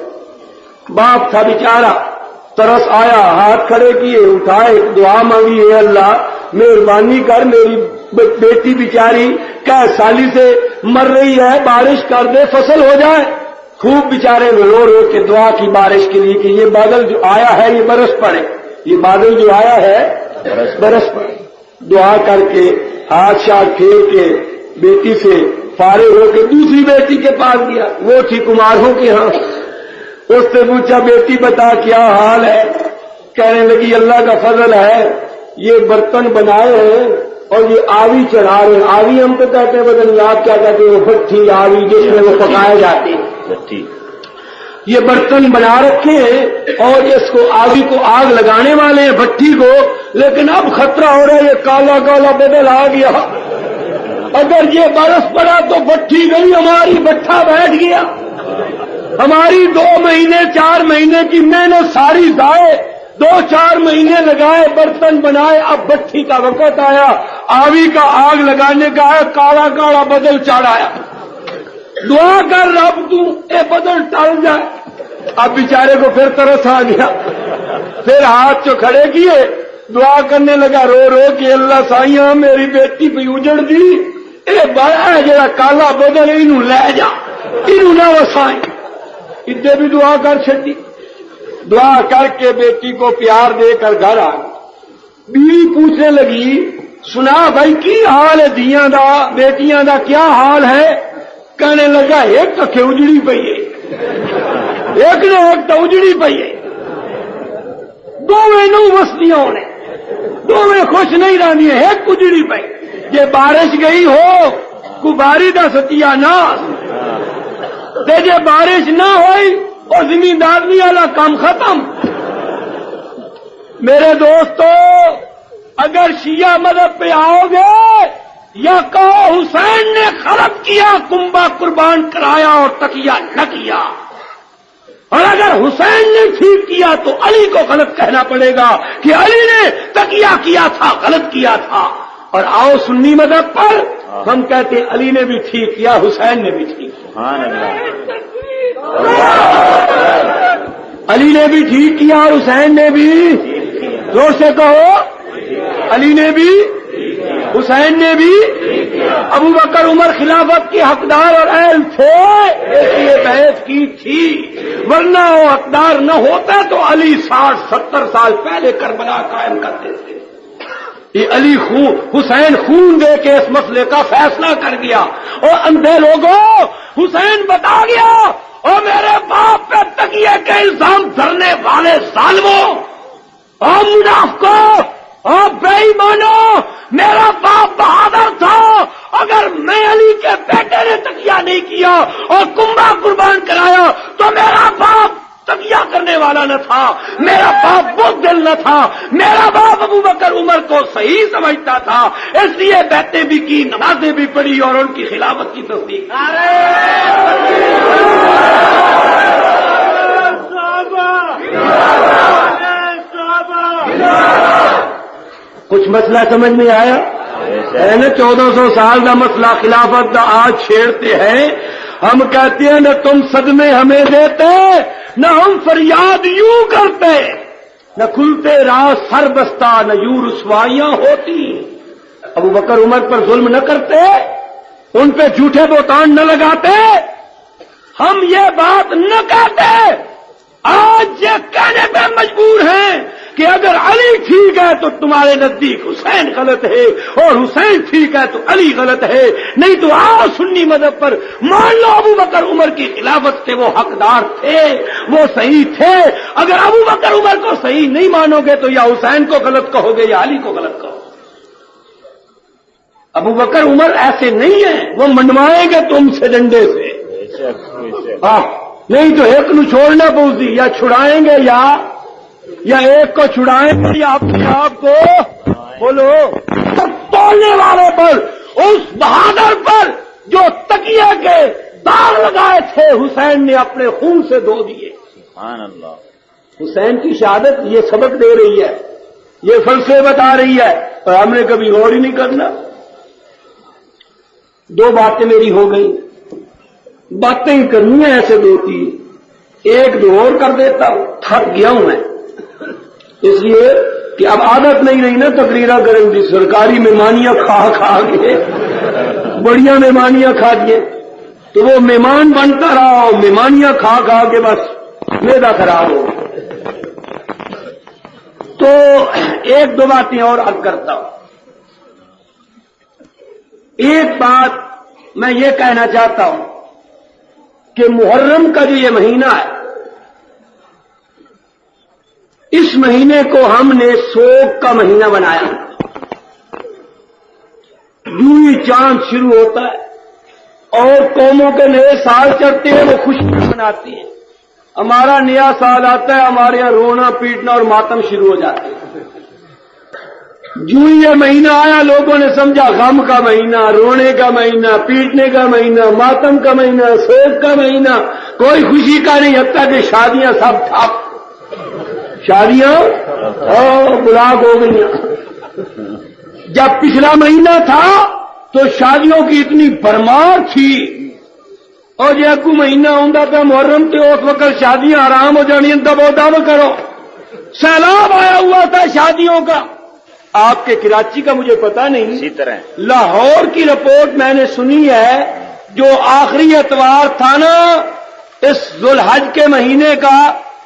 باپ تھا بیچارہ, ترس آیا, ہاتھ کھڑے کیے, اٹھائے, دعا مانگی, اے اللہ مہربانی کر میری بیٹی بیچاری کہ سالی سے مر رہی ہے, بارش کر دے فصل ہو جائے. خوب بیچارے رو رو کے دعا کی بارش کے لیے کہ یہ بادل جو آیا ہے یہ برس پڑے, یہ بادل جو آیا ہے برس پڑے. دعا کر کے ہاتھ شاتھ پھیر کے بیٹی سے فارغ ہو کے دوسری بیٹی کے پاس گیا, وہ تھی کماروں کے ہاں. اس سے پوچھا بیٹی بتا کیا حال ہے؟ کہنے لگی اللہ کا فضل ہے, یہ برتن بنائے ہیں اور یہ آوی چڑھا رہے ہیں. آوی ہم تو کہتے ہیں بدن, آپ کیا کہتے ہیں؟ وہ بھٹی آوی جس میں وہ پکائے جاتے ہیں. یہ برتن بنا رکھے ہیں اور اس کو آوی کو آگ لگانے والے ہیں, بھٹی کو. لیکن اب خطرہ ہو رہا ہے, یہ کالا کالا بدل آ گیا, اگر یہ برس پڑا تو بھٹی گئی, ہماری بٹھا بیٹھ گیا, ہماری 2 مہینے 4 مہینے کی محنت ساری ضائع. 2-4 مہینے لگائے, برتن بنائے, اب بھٹی کا وقت آیا, آوی کا آگ لگانے کا ہے, کالا کالا بدل چڑھایا. دعا کر رب تو اے بدل ٹل جائے. اب بیچارے کو پھر ترس آ گیا, پھر ہاتھ جو کھڑے کیے, دعا کرنے لگا رو رو کہ اللہ سائیاں میری بیٹی پہ اجڑ دی, اے بڑا ہے جڑا کالا بدل انہوں لے جا, انہوں نہ وسائیں. ادھر بھی دعا کر چھٹی. دعا کر کے بیٹی کو پیار دے کر گھر آ گئی. بیوی پوچھنے لگی سنا بھائی کی حال ہے دیاں دا, بیٹیاں دا کیا حال ہے؟ کہنے لگا ایک ککھے اجڑی پئی ہے, ایک نے ایک تو اجڑی پئی ہے دونوں نو وسطیاں نے دونوں خوش نہیں رہی ایک اجڑی پئی جے بارش گئی ہو کو باری دا ستیا ناس تے جے بارش نہ ہوئی اور زمینداری والا کام ختم. میرے دوستو اگر شیعہ مذہب پہ آؤ گے یا کہو حسین نے خراب کیا کنبہ قربان کرایا اور تقیہ نہ کیا, اور اگر حسین نے ٹھیک کیا تو علی کو غلط کہنا پڑے گا کہ علی نے تقیہ کیا تھا غلط کیا تھا. اور آؤ سنی مذہب پر ہم کہتے ہیں علی نے بھی ٹھیک کیا حسین نے بھی ٹھیک کیا, علی نے بھی ٹھیک کیا اور حسین نے بھی, زور سے کہو, علی نے بھی حسین نے بھی. ابو بکر عمر خلافت کے حقدار اور اہل تھے اس لیے بحث کی تھی, ورنہ وہ حقدار نہ ہوتا تو علی 60-70 سال پہلے کربلا قائم کرتے تھے. یہ علی حسین خون دے کے اس مسئلے کا فیصلہ کر گیا. اور اندھے لوگوں حسین بتا گیا اور میرے باپ پہ تکیے کے الزام دھرنے والے ظالموں اور منافقوں اور بے ایمانوں, میرا باپ بہادر تھا. اگر میں علی کے بیٹے نے تکیہ نہیں کیا اور کنبہ قربان کرایا تو میرا باپ تکیہ کرنے والا نہ تھا, میرا باپ بہت دل نہ تھا, میرا باپ ابو بکر عمر کو صحیح سمجھتا تھا, اس لیے بیعتیں بھی کی, نمازیں بھی پڑھی اور ان کی خلافت کی تصدیق. کچھ مسئلہ سمجھ میں آیا ہے نا؟ 1400 سال کا مسئلہ خلافت کا آج چھیڑتے ہیں. ہم کہتے ہیں نہ تم صدمے ہمیں دیتے نہ ہم فریاد یوں کرتے, نہ کھلتے راز سر بستہ نہ یوں رسوائیاں ہوتی. ابو بکر عمر پر ظلم نہ کرتے, ان پہ جھوٹے بہتان نہ لگاتے, ہم یہ بات نہ کہتے. آج یہ کہنے پہ مجبور ہیں کہ اگر علی ٹھیک ہے تو تمہارے نزدیک حسین غلط ہے اور حسین ٹھیک ہے تو علی غلط ہے. نہیں تو آؤ سنی مذہب پر مان لو ابو بکر عمر کی خلافت کے وہ حقدار تھے, وہ صحیح تھے. اگر ابو بکر عمر کو صحیح نہیں مانو گے تو یا حسین کو غلط کہو گے یا علی کو غلط کہو گے. ابو بکر عمر ایسے نہیں ہیں, وہ منڈوائیں گے تم سے ڈنڈے سے. نہیں تو ایک نو چھوڑنا پوچھتی, یا چھڑائیں گے یا ایک کو چھڑائیں گے یا اپنے آپ کو بولو. توڑنے والے پر, اس بہادر پر جو تکیے کے داغ لگائے تھے حسین نے اپنے خون سے دھو دیے. سبحان اللہ. حسین کی شہادت یہ سبق دے رہی ہے, یہ فلسفے بتا رہی ہے, اور ہم نے کبھی غور ہی نہیں کرنا. دو باتیں میری ہو گئی, باتیں ہی کرنی ہیں ایسے دو تین, ایک دو اور کر دیتا ہوں, تھک گیا ہوں میں, اس لیے کہ اب عادت نہیں رہی نا تقریرا کریں گی. سرکاری مہمانیاں کھا کے بڑیاں مہمانیاں کھا دیے تو وہ مہمان بنتا رہا, مہمانیاں کھا کے بس میدا خراب ہو. تو ایک دو باتیں اور عرض کرتا ہوں. ایک بات میں یہ کہنا چاہتا ہوں کہ محرم کا جو یہ مہینہ ہے, اس مہینے کو ہم نے سوگ کا مہینہ بنایا. یوں ہی چاند شروع ہوتا ہے اور قوموں کے نئے سال چڑھتے ہیں, وہ خوشیاں مناتی ہیں. ہمارا نیا سال آتا ہے, ہمارے یہاں رونا پیٹنا اور ماتم شروع ہو جاتے ہیں. جو یہ مہینہ آیا لوگوں نے سمجھا غم کا مہینہ, رونے کا مہینہ, پیٹنے کا مہینہ, ماتم کا مہینہ, سوگ کا مہینہ, کوئی خوشی کا نہیں. حتیٰ کہ شادیاں سب ٹھپ, شادیاں بلاک ہو گئی. جب پچھلا مہینہ تھا تو شادیوں کی اتنی بھرمار تھی, اور یہ کو مہینہ ہوں پہ محرم کے اس وقت شادیاں آرام ہو جانی, دبو دب کرو. سیلاب آیا ہوا تھا شادیوں کا. آپ کے کراچی کا مجھے پتا نہیں, اسی طرح لاہور کی رپورٹ میں نے سنی ہے, جو آخری اتوار تھا نا اس ذوالحج کے مہینے کا,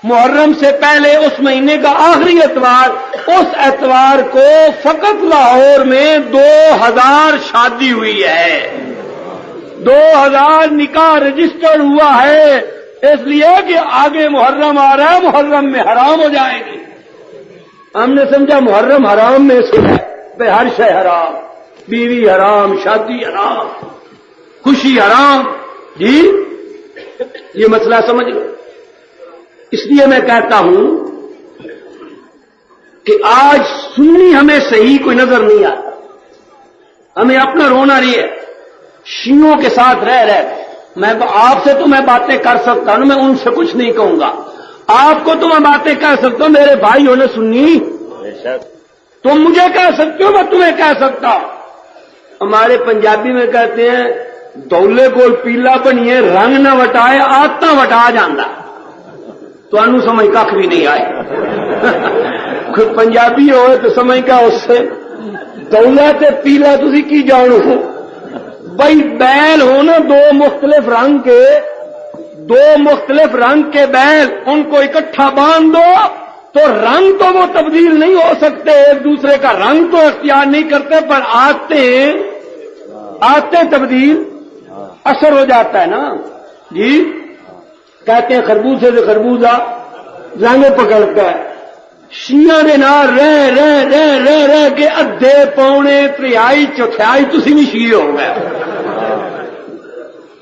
محرم سے پہلے اس مہینے کا آخری اتوار, اس اتوار کو فقط لاہور میں 2000 شادی ہوئی ہے, 2000 نکاح رجسٹر ہوا ہے. اس لیے کہ آگے محرم آ رہا ہے، محرم میں حرام ہو جائے گی. ہم نے سمجھا محرم حرام میں سے ہے، بے ہر شے حرام، بیوی حرام، شادی حرام، خوشی حرام. جی یہ مسئلہ سمجھ لو. اس لیے میں کہتا ہوں کہ آج سنی ہمیں صحیح کوئی نظر نہیں آتا. ہمیں اپنا رونا نہیں ہے. شیعوں کے ساتھ رہ میں آپ سے تو میں باتیں کر سکتا ہوں، میں ان سے کچھ نہیں کہوں گا. آپ کو تو میں باتیں کہہ سکتا ہوں، میرے بھائی ہونے سنی تم مجھے کہہ سکتے ہو، میں تمہیں کہہ سکتا ہوں. ہمارے پنجابی میں کہتے ہیں دولے کول پیلا بنیے رنگ نہ وٹائے آتا وٹا جانا. تو انو سمجھ کھ بھی نہیں آئے. کوئی پنجابی ہوئے تو سمجھ کا اس سے دولا تے پیلا تسی کی جانو بھائی بیل ہونا دو مختلف رنگ کے بیل، ان کو اکٹھا باندھ دو تو رنگ تو وہ تبدیل نہیں ہو سکتے، ایک دوسرے کا رنگ تو اختیار نہیں کرتے، پر آتے تبدیل اثر ہو جاتا ہے نا. جی کہتے ہیں خربوزے سے خربوزہ رنگ پکڑتا ہے. شیعہ نے نال رہ کے ادھے پونے تریائی چوتھائی تسی بھی شیعہ ہو گئے.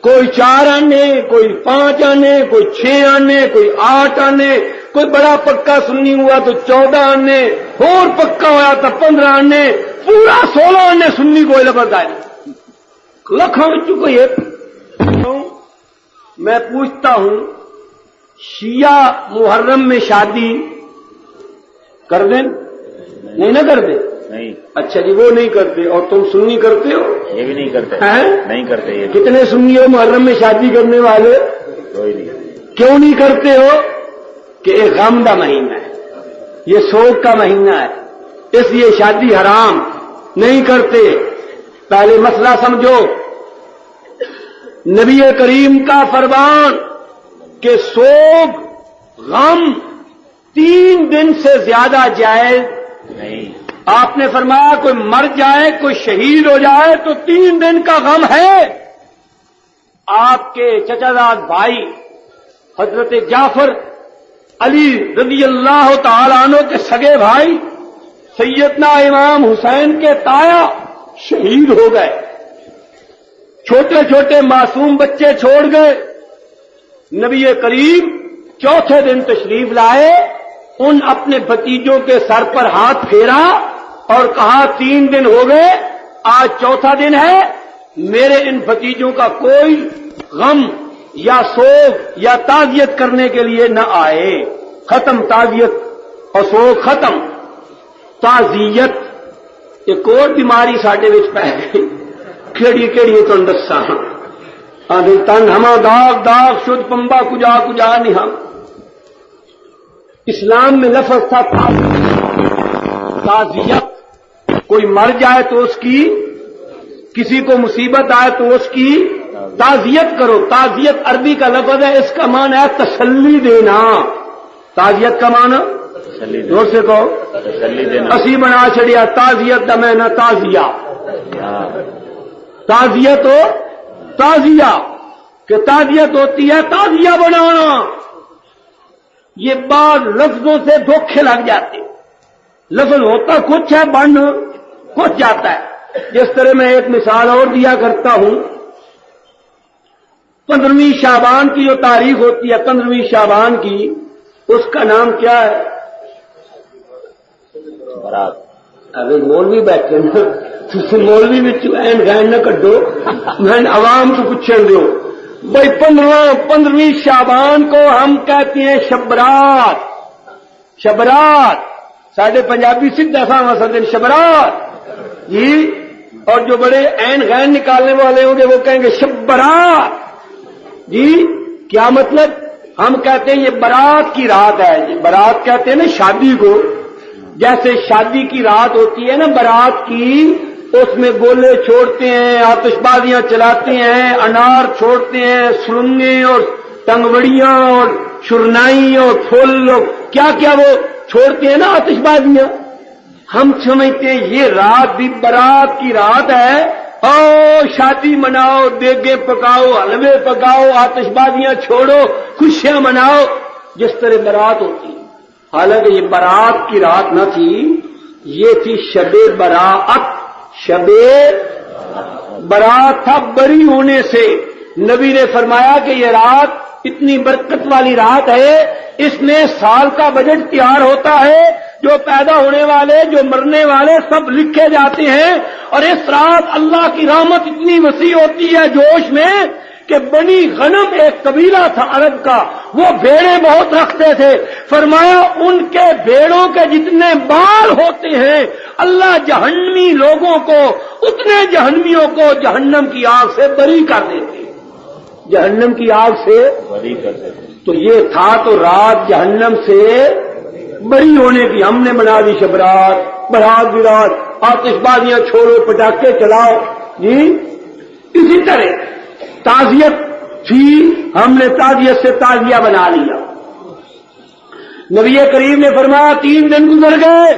کوئی 4 آنے، کوئی 5 آنے، کوئی 6 آنے، کوئی 8 آنے، کوئی بڑا پکا سنی ہوا تو 14 آنے، اور پکا ہوا تو 15 آنے، پورا 16 آنے سنی کوئی لبردار لکھوں کوئی ایک. میں پوچھتا ہوں شیعہ محرم میں شادی کر دیں؟ نہیں نہ کر دیں؟ نہیں. اچھا جی وہ نہیں کرتے، اور تم سنی کرتے ہو؟ یہ بھی نہیں کرتے. نہیں کرتے. یہ کتنے سنی ہو محرم میں شادی کرنے والے؟ کوئی نہیں. کیوں نہیں کرتے ہو؟ کہ یہ غم کا مہینہ ہے، یہ سوگ کا مہینہ ہے، اس لیے شادی حرام نہیں کرتے. پہلے مسئلہ سمجھو. نبی کریم کا فرمان کہ سوگ غم 3 دن سے زیادہ جائز نہیں. آپ نے فرمایا کوئی مر جائے، کوئی شہید ہو جائے تو 3 دن کا غم ہے. آپ کے چچا زاد بھائی حضرت جعفر علی رضی اللہ تعالی عنہ کے سگے بھائی سیدنا امام حسین کے تایا شہید ہو گئے. چھوٹے چھوٹے معصوم بچے چھوڑ گئے. نبی کریم چوتھے دن تشریف لائے، ان اپنے بھتیجوں کے سر پر ہاتھ پھیرا اور کہا 3 دن ہو گئے، آج چوتھا دن ہے، میرے ان بھتیجوں کا کوئی غم یا سوگ یا تعزیت کرنے کے لیے نہ آئے. ختم تعزیت اور سوگ ختم. تعزیت ایک اور بیماری ساڈے وچ پی گئی. کیڑی تن دساں تن ہما داغ داغ شد پمبا کجا نہیں. ہم اسلام میں لفظ تھا تعزیت. کوئی مر جائے تو اس کی، کسی کو مصیبت آئے تو اس کی تعزیت کرو. تعزیت عربی کا لفظ ہے، اس کا معنی ہے تسلی دینا. تعزیت کا معنی زور سے کہو. تسلی دینا. اسی بنا چھڑیا تعزیت دا میں نہ تعزیہ. تعزیت ہو تعزیہ کہ تعزیت ہوتی ہے تعزیہ بنانا. یہ بعض لفظوں سے دھوکے لگ جاتے. لفظ ہوتا کچھ ہے، بن کچھ جاتا ہے. جس طرح میں ایک مثال اور دیا کرتا ہوں، 15ویں شعبان کی جو تاریخ ہوتی ہے 15ویں شعبان کی، اس کا نام کیا ہے؟ برات. ابھی مولوی بیٹھے نا، مولوی این گائن نہ کڈو، میں عوام کو پوچھیں دو بھائی 15ویں شعبان کو ہم کہتے ہیں شبرات. شبرات ساڈے پنجابی سیدھا سامنا سمجھیں شبرات جی. اور جو بڑے این غین نکالنے والے ہوں گے وہ کہیں گے شبرات جی. کیا مطلب؟ ہم کہتے ہیں یہ برات کی رات ہے. یہ برات کہتے ہیں نا شادی کو. جیسے شادی کی رات ہوتی ہے نا برات کی، اس میں گولے چھوڑتے ہیں، آتش بازیاں چلاتے ہیں، انار چھوڑتے ہیں، سلنگے اور ٹنگوڑیاں اور شرنائی اور پھول اور کیا کیا وہ چھوڑتے ہیں نا آتش بازیاں. ہم سمجھتے ہیں یہ رات بھی برات کی رات ہے، اور شادی مناؤ، دیگیں پکاؤ، حلوے پکاؤ، آتش بازیاں چھوڑو، خوشیاں مناؤ، جس طرح برات ہوتی. حالانکہ یہ برات کی رات نہ تھی، یہ تھی شب براءت. شب برات تھا بری ہونے سے. نبی نے فرمایا کہ یہ رات اتنی برکت والی رات ہے، اس میں سال کا بجٹ تیار ہوتا ہے، جو پیدا ہونے والے، جو مرنے والے سب لکھے جاتے ہیں. اور اس رات اللہ کی رحمت اتنی وسیع ہوتی ہے جوش میں کہ بنی غنم ایک قبیلہ تھا عرب کا، وہ بھیڑیں بہت رکھتے تھے. فرمایا ان کے بھیڑوں کے جتنے بال ہوتے ہیں اللہ جہنمی لوگوں کو، اتنے جہنمیوں کو جہنم کی آگ سے بری کر دیتے. جہنم کی آگ سے بری کر دیتے. تو یہ تھا تو رات جہنم سے بری ہونے کی. ہم نے بنا دی شبرات، برات بھی رات، آتش بازیاں چھوڑو، پٹاخے چلاؤ. جی اسی طرح تعزیت تھی، ہم نے تعزیت سے تعزیہ بنا لیا. نبی کریم نے فرمایا 3 دن گزر گئے،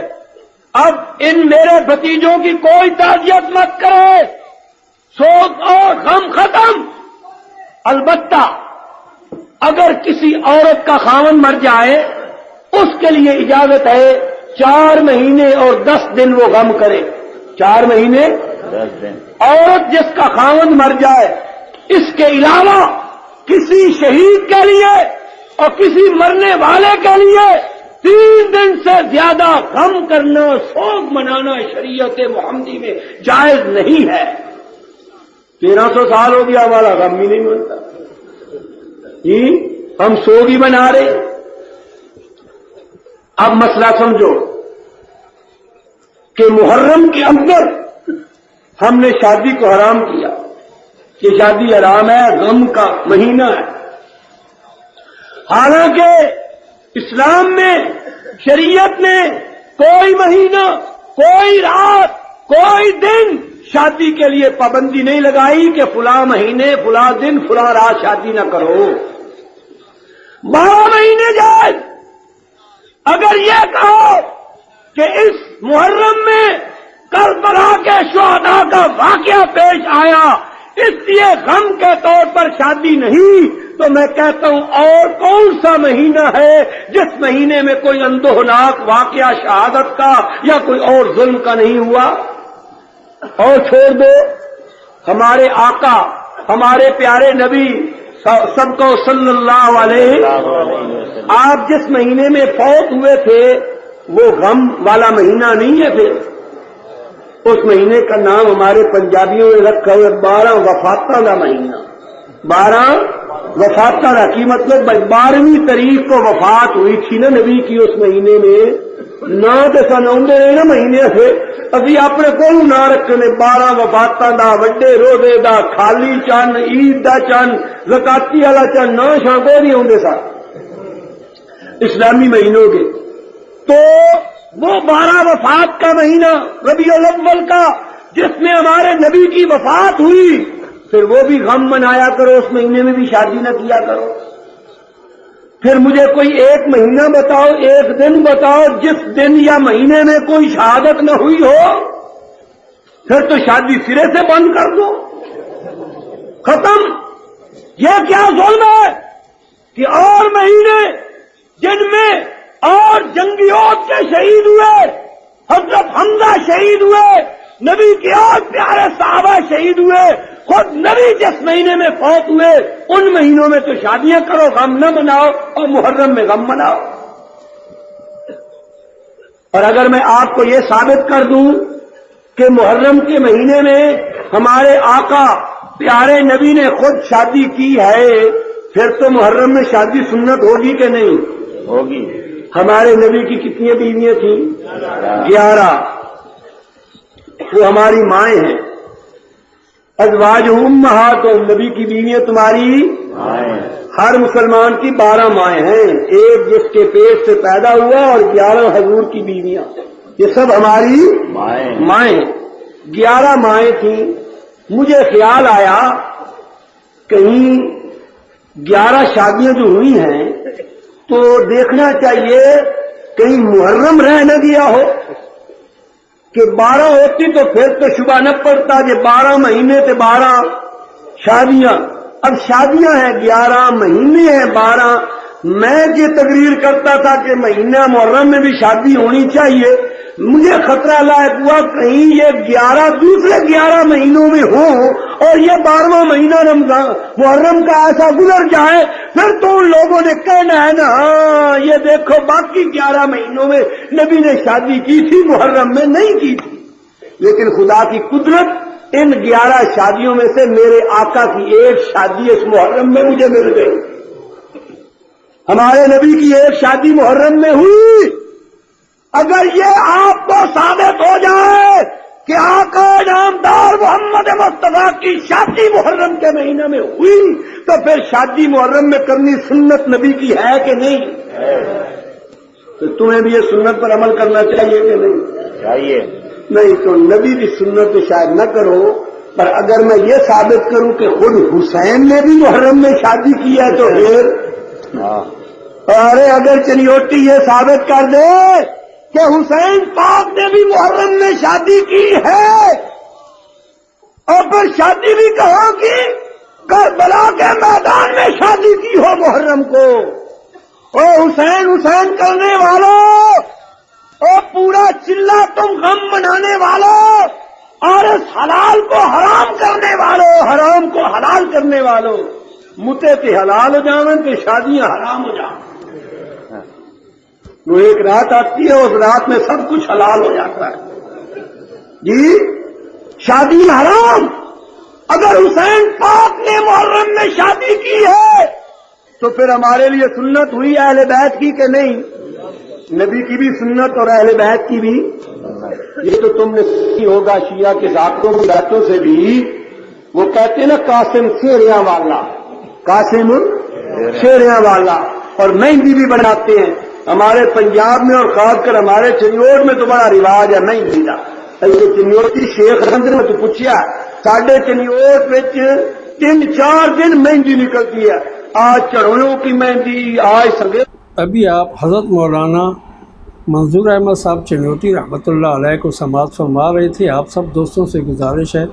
اب ان میرے بھتیجوں کی کوئی تعزیت مت کرے، سوگ اور غم ختم. البتہ اگر کسی عورت کا خاوند مر جائے اس کے لیے اجازت ہے 4 مہینے اور 10 دن وہ غم کرے. 4 مہینے 10 دن. عورت جس کا خاوند مر جائے، اس کے علاوہ کسی شہید کے لیے اور کسی مرنے والے کے لیے 3 دن سے زیادہ غم کرنا، سوگ منانا شریعت محمدی میں جائز نہیں ہے. 1300 سال ہو گیا ہمارا غم بھی نہیں منتا جی، ہم سوگ ہی بنا رہے. اب مسئلہ سمجھو کہ محرم کے اندر ہم نے شادی کو حرام کیا کہ شادی حرام ہے، غم کا مہینہ ہے. حالانکہ اسلام میں، شریعت نے کوئی مہینہ، کوئی رات، کوئی دن شادی کے لیے پابندی نہیں لگائی کہ فلاں مہینے، فلاں دن، فلاں رات شادی نہ کرو. 12 مہینے جائے. اگر یہ کہو کہ اس محرم میں کربلا کے شہداء کا واقعہ پیش آیا اس لیے غم کے طور پر شادی نہیں، تو میں کہتا ہوں اور کون سا مہینہ ہے جس مہینے میں کوئی اندوہناک واقعہ شہادت کا یا کوئی اور ظلم کا نہیں ہوا؟ اور چھوڑ دو ہمارے آقا، ہمارے پیارے نبی سب کو صلی اللہ علیہ، آپ جس مہینے میں فوت ہوئے تھے وہ غم والا مہینہ نہیں ہے. پھر اس مہینے کا نام ہمارے پنجابیوں نے رکھا ہے 12 وفاتاں کا مہینہ. 12 وفاتاں کا کی مطلب 12ویں تاریخ کو وفات ہوئی تھی نا نبی کی اس مہینے میں. نہ تو سن آدھے رہے نا مہینے سے، ابھی اپنے کو نہ رکھنے 12 وفاتاں دا، وڈے روزے دا، خالی چند، عید دا چند، زکاتی والا چند، نہ شاگو نہیں آدھے سن اسلامی مہینوں کے. تو وہ 12 وفات کا مہینہ ربیع الاول کا جس میں ہمارے نبی کی وفات ہوئی، پھر وہ بھی غم منایا کرو، اس مہینے میں بھی شادی نہ کیا کرو. پھر مجھے کوئی ایک مہینہ بتاؤ، ایک دن بتاؤ جس دن یا مہینے میں کوئی شہادت نہ ہوئی ہو، پھر تو شادی سرے سے بند کر دو، ختم. یہ کیا ظلم ہے کہ اور مہینے جن میں اور جنگیوں کے شہید ہوئے، حضرت حمزہ شہید ہوئے، نبی کے اور پیارے صحابہ شہید ہوئے، خود نبی جس مہینے میں فوت ہوئے ان مہینوں میں تو شادیاں کرو، غم نہ مناؤ، اور محرم میں غم مناؤ. اور اگر میں آپ کو یہ ثابت کر دوں کہ محرم کے مہینے میں ہمارے آقا پیارے نبی نے خود شادی کی ہے، پھر تو محرم میں شادی سنت ہوگی کہ نہیں ہوگی؟ ہمارے نبی کی کتنی بیویاں تھیں؟ 11. وہ ہماری مائیں ہیں. ازواج امہات، نبی کی بیویاں تمہاری ہر مسلمان کی 12 مائیں ہیں، ایک جس کے پیٹ سے پیدا ہوا اور 11 حضور کی بیویاں، یہ سب ہماری مائیں. 11 مائیں تھیں. مجھے خیال آیا کہیں 11 شادیاں جو ہوئی ہیں تو دیکھنا چاہیے کہیں محرم رہ نہ گیا ہو. کہ 12 ہوتی تو پھر تو شبہ نہ پڑتا کہ 12 مہینے تے 12 شادیاں. اب شادیاں ہیں 11 مہینے ہیں 12. میں یہ تقریر کرتا تھا کہ مہینہ محرم میں بھی شادی ہونی چاہیے. مجھے خطرہ لاحق ہوا کہیں یہ 11 دوسرے 11 مہینوں میں ہوں اور یہ 12واں مہینہ رمضان محرم کا ایسا گزر جائے، پھر تو ان لوگوں نے کہنا ہے نا ہاں یہ دیکھو باقی 11 مہینوں میں نبی نے شادی کی تھی، محرم میں نہیں کی تھی. لیکن خدا کی قدرت، ان 11 شادیوں میں سے میرے آقا کی ایک شادی اس محرم میں مجھے مل گئی. ہمارے نبی کی ایک شادی محرم میں ہوئی. اگر یہ آپ کو ثابت ہو جائے کہ آقا نامدار محمد مصطفیٰ کی شادی محرم کے مہینے میں ہوئی تو پھر شادی محرم میں کرنی سنت نبی کی ہے کہ نہیں؟ تو تمہیں بھی یہ سنت پر عمل کرنا چاہیے کہ نہیں؟ چاہیے. نہیں تو نبی کی سنت تو شاید نہ کرو، پر اگر میں یہ ثابت کروں کہ خود حسین نے بھی محرم میں شادی کی ہے تو پھر ارے اگر چنیوٹی یہ ثابت کر دے کہ حسین پاک نے بھی محرم میں شادی کی ہے اور پھر شادی بھی کہاں کی؟ کربلا کے میدان میں شادی کی ہو محرم کو. او حسین حسین کرنے والوں، او پورا چلا تم غم منانے والوں، اور اس حلال کو حرام کرنے والوں، حرام کو حلال کرنے والوں، متے تے حلال ہو جاون تے شادیاں حرام ہو جاون. وہ ایک رات آتی ہے، اس رات میں سب کچھ حلال ہو جاتا ہے. جی شادی حرام. اگر حسین پاک نے محرم میں شادی کی ہے تو پھر ہمارے لیے سنت ہوئی اہل بیت کی کہ نہیں؟ نبی کی بھی سنت اور اہل بیت کی بھی. یہ تو تم نے سنی ہوگا شیعہ کے ذاتوں کی باتوں سے بھی. وہ کہتے ہیں نا قاسم شیریاں والا، قاسم شیریاں والا، اور مہندی بھی بناتے ہیں. ہمارے پنجاب میں اور خاص کر ہمارے چنیوٹ میں تو بڑا رواج ہے مہندی کا. ایسے چنیوٹی شیخ رندر میں تو پوچھیا ساڈے چنیوٹ میں 3-4 دن مہندی نکلتی ہے. آج چڑھویوں کی مہندی، آج سنگے. ابھی آپ حضرت مولانا منظور احمد صاحب چنیوٹی رحمۃ اللہ علیہ کو سماعت فرما رہے تھے. آپ سب دوستوں سے گزارش ہے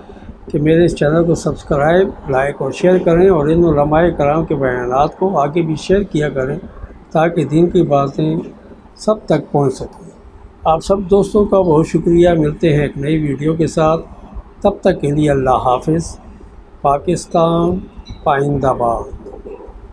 کہ میرے اس چینل کو سبسکرائب، لائک اور شیئر کریں، اور ان علماء کرام کے بیانات کو آگے بھی شیئر کیا کریں تاکہ دین کی باتیں سب تک پہنچ سکیں. آپ سب دوستوں کا بہت شکریہ. ملتے ہیں ایک نئی ویڈیو کے ساتھ. تب تک کے لیے اللہ حافظ. پاکستان پائندہ باد.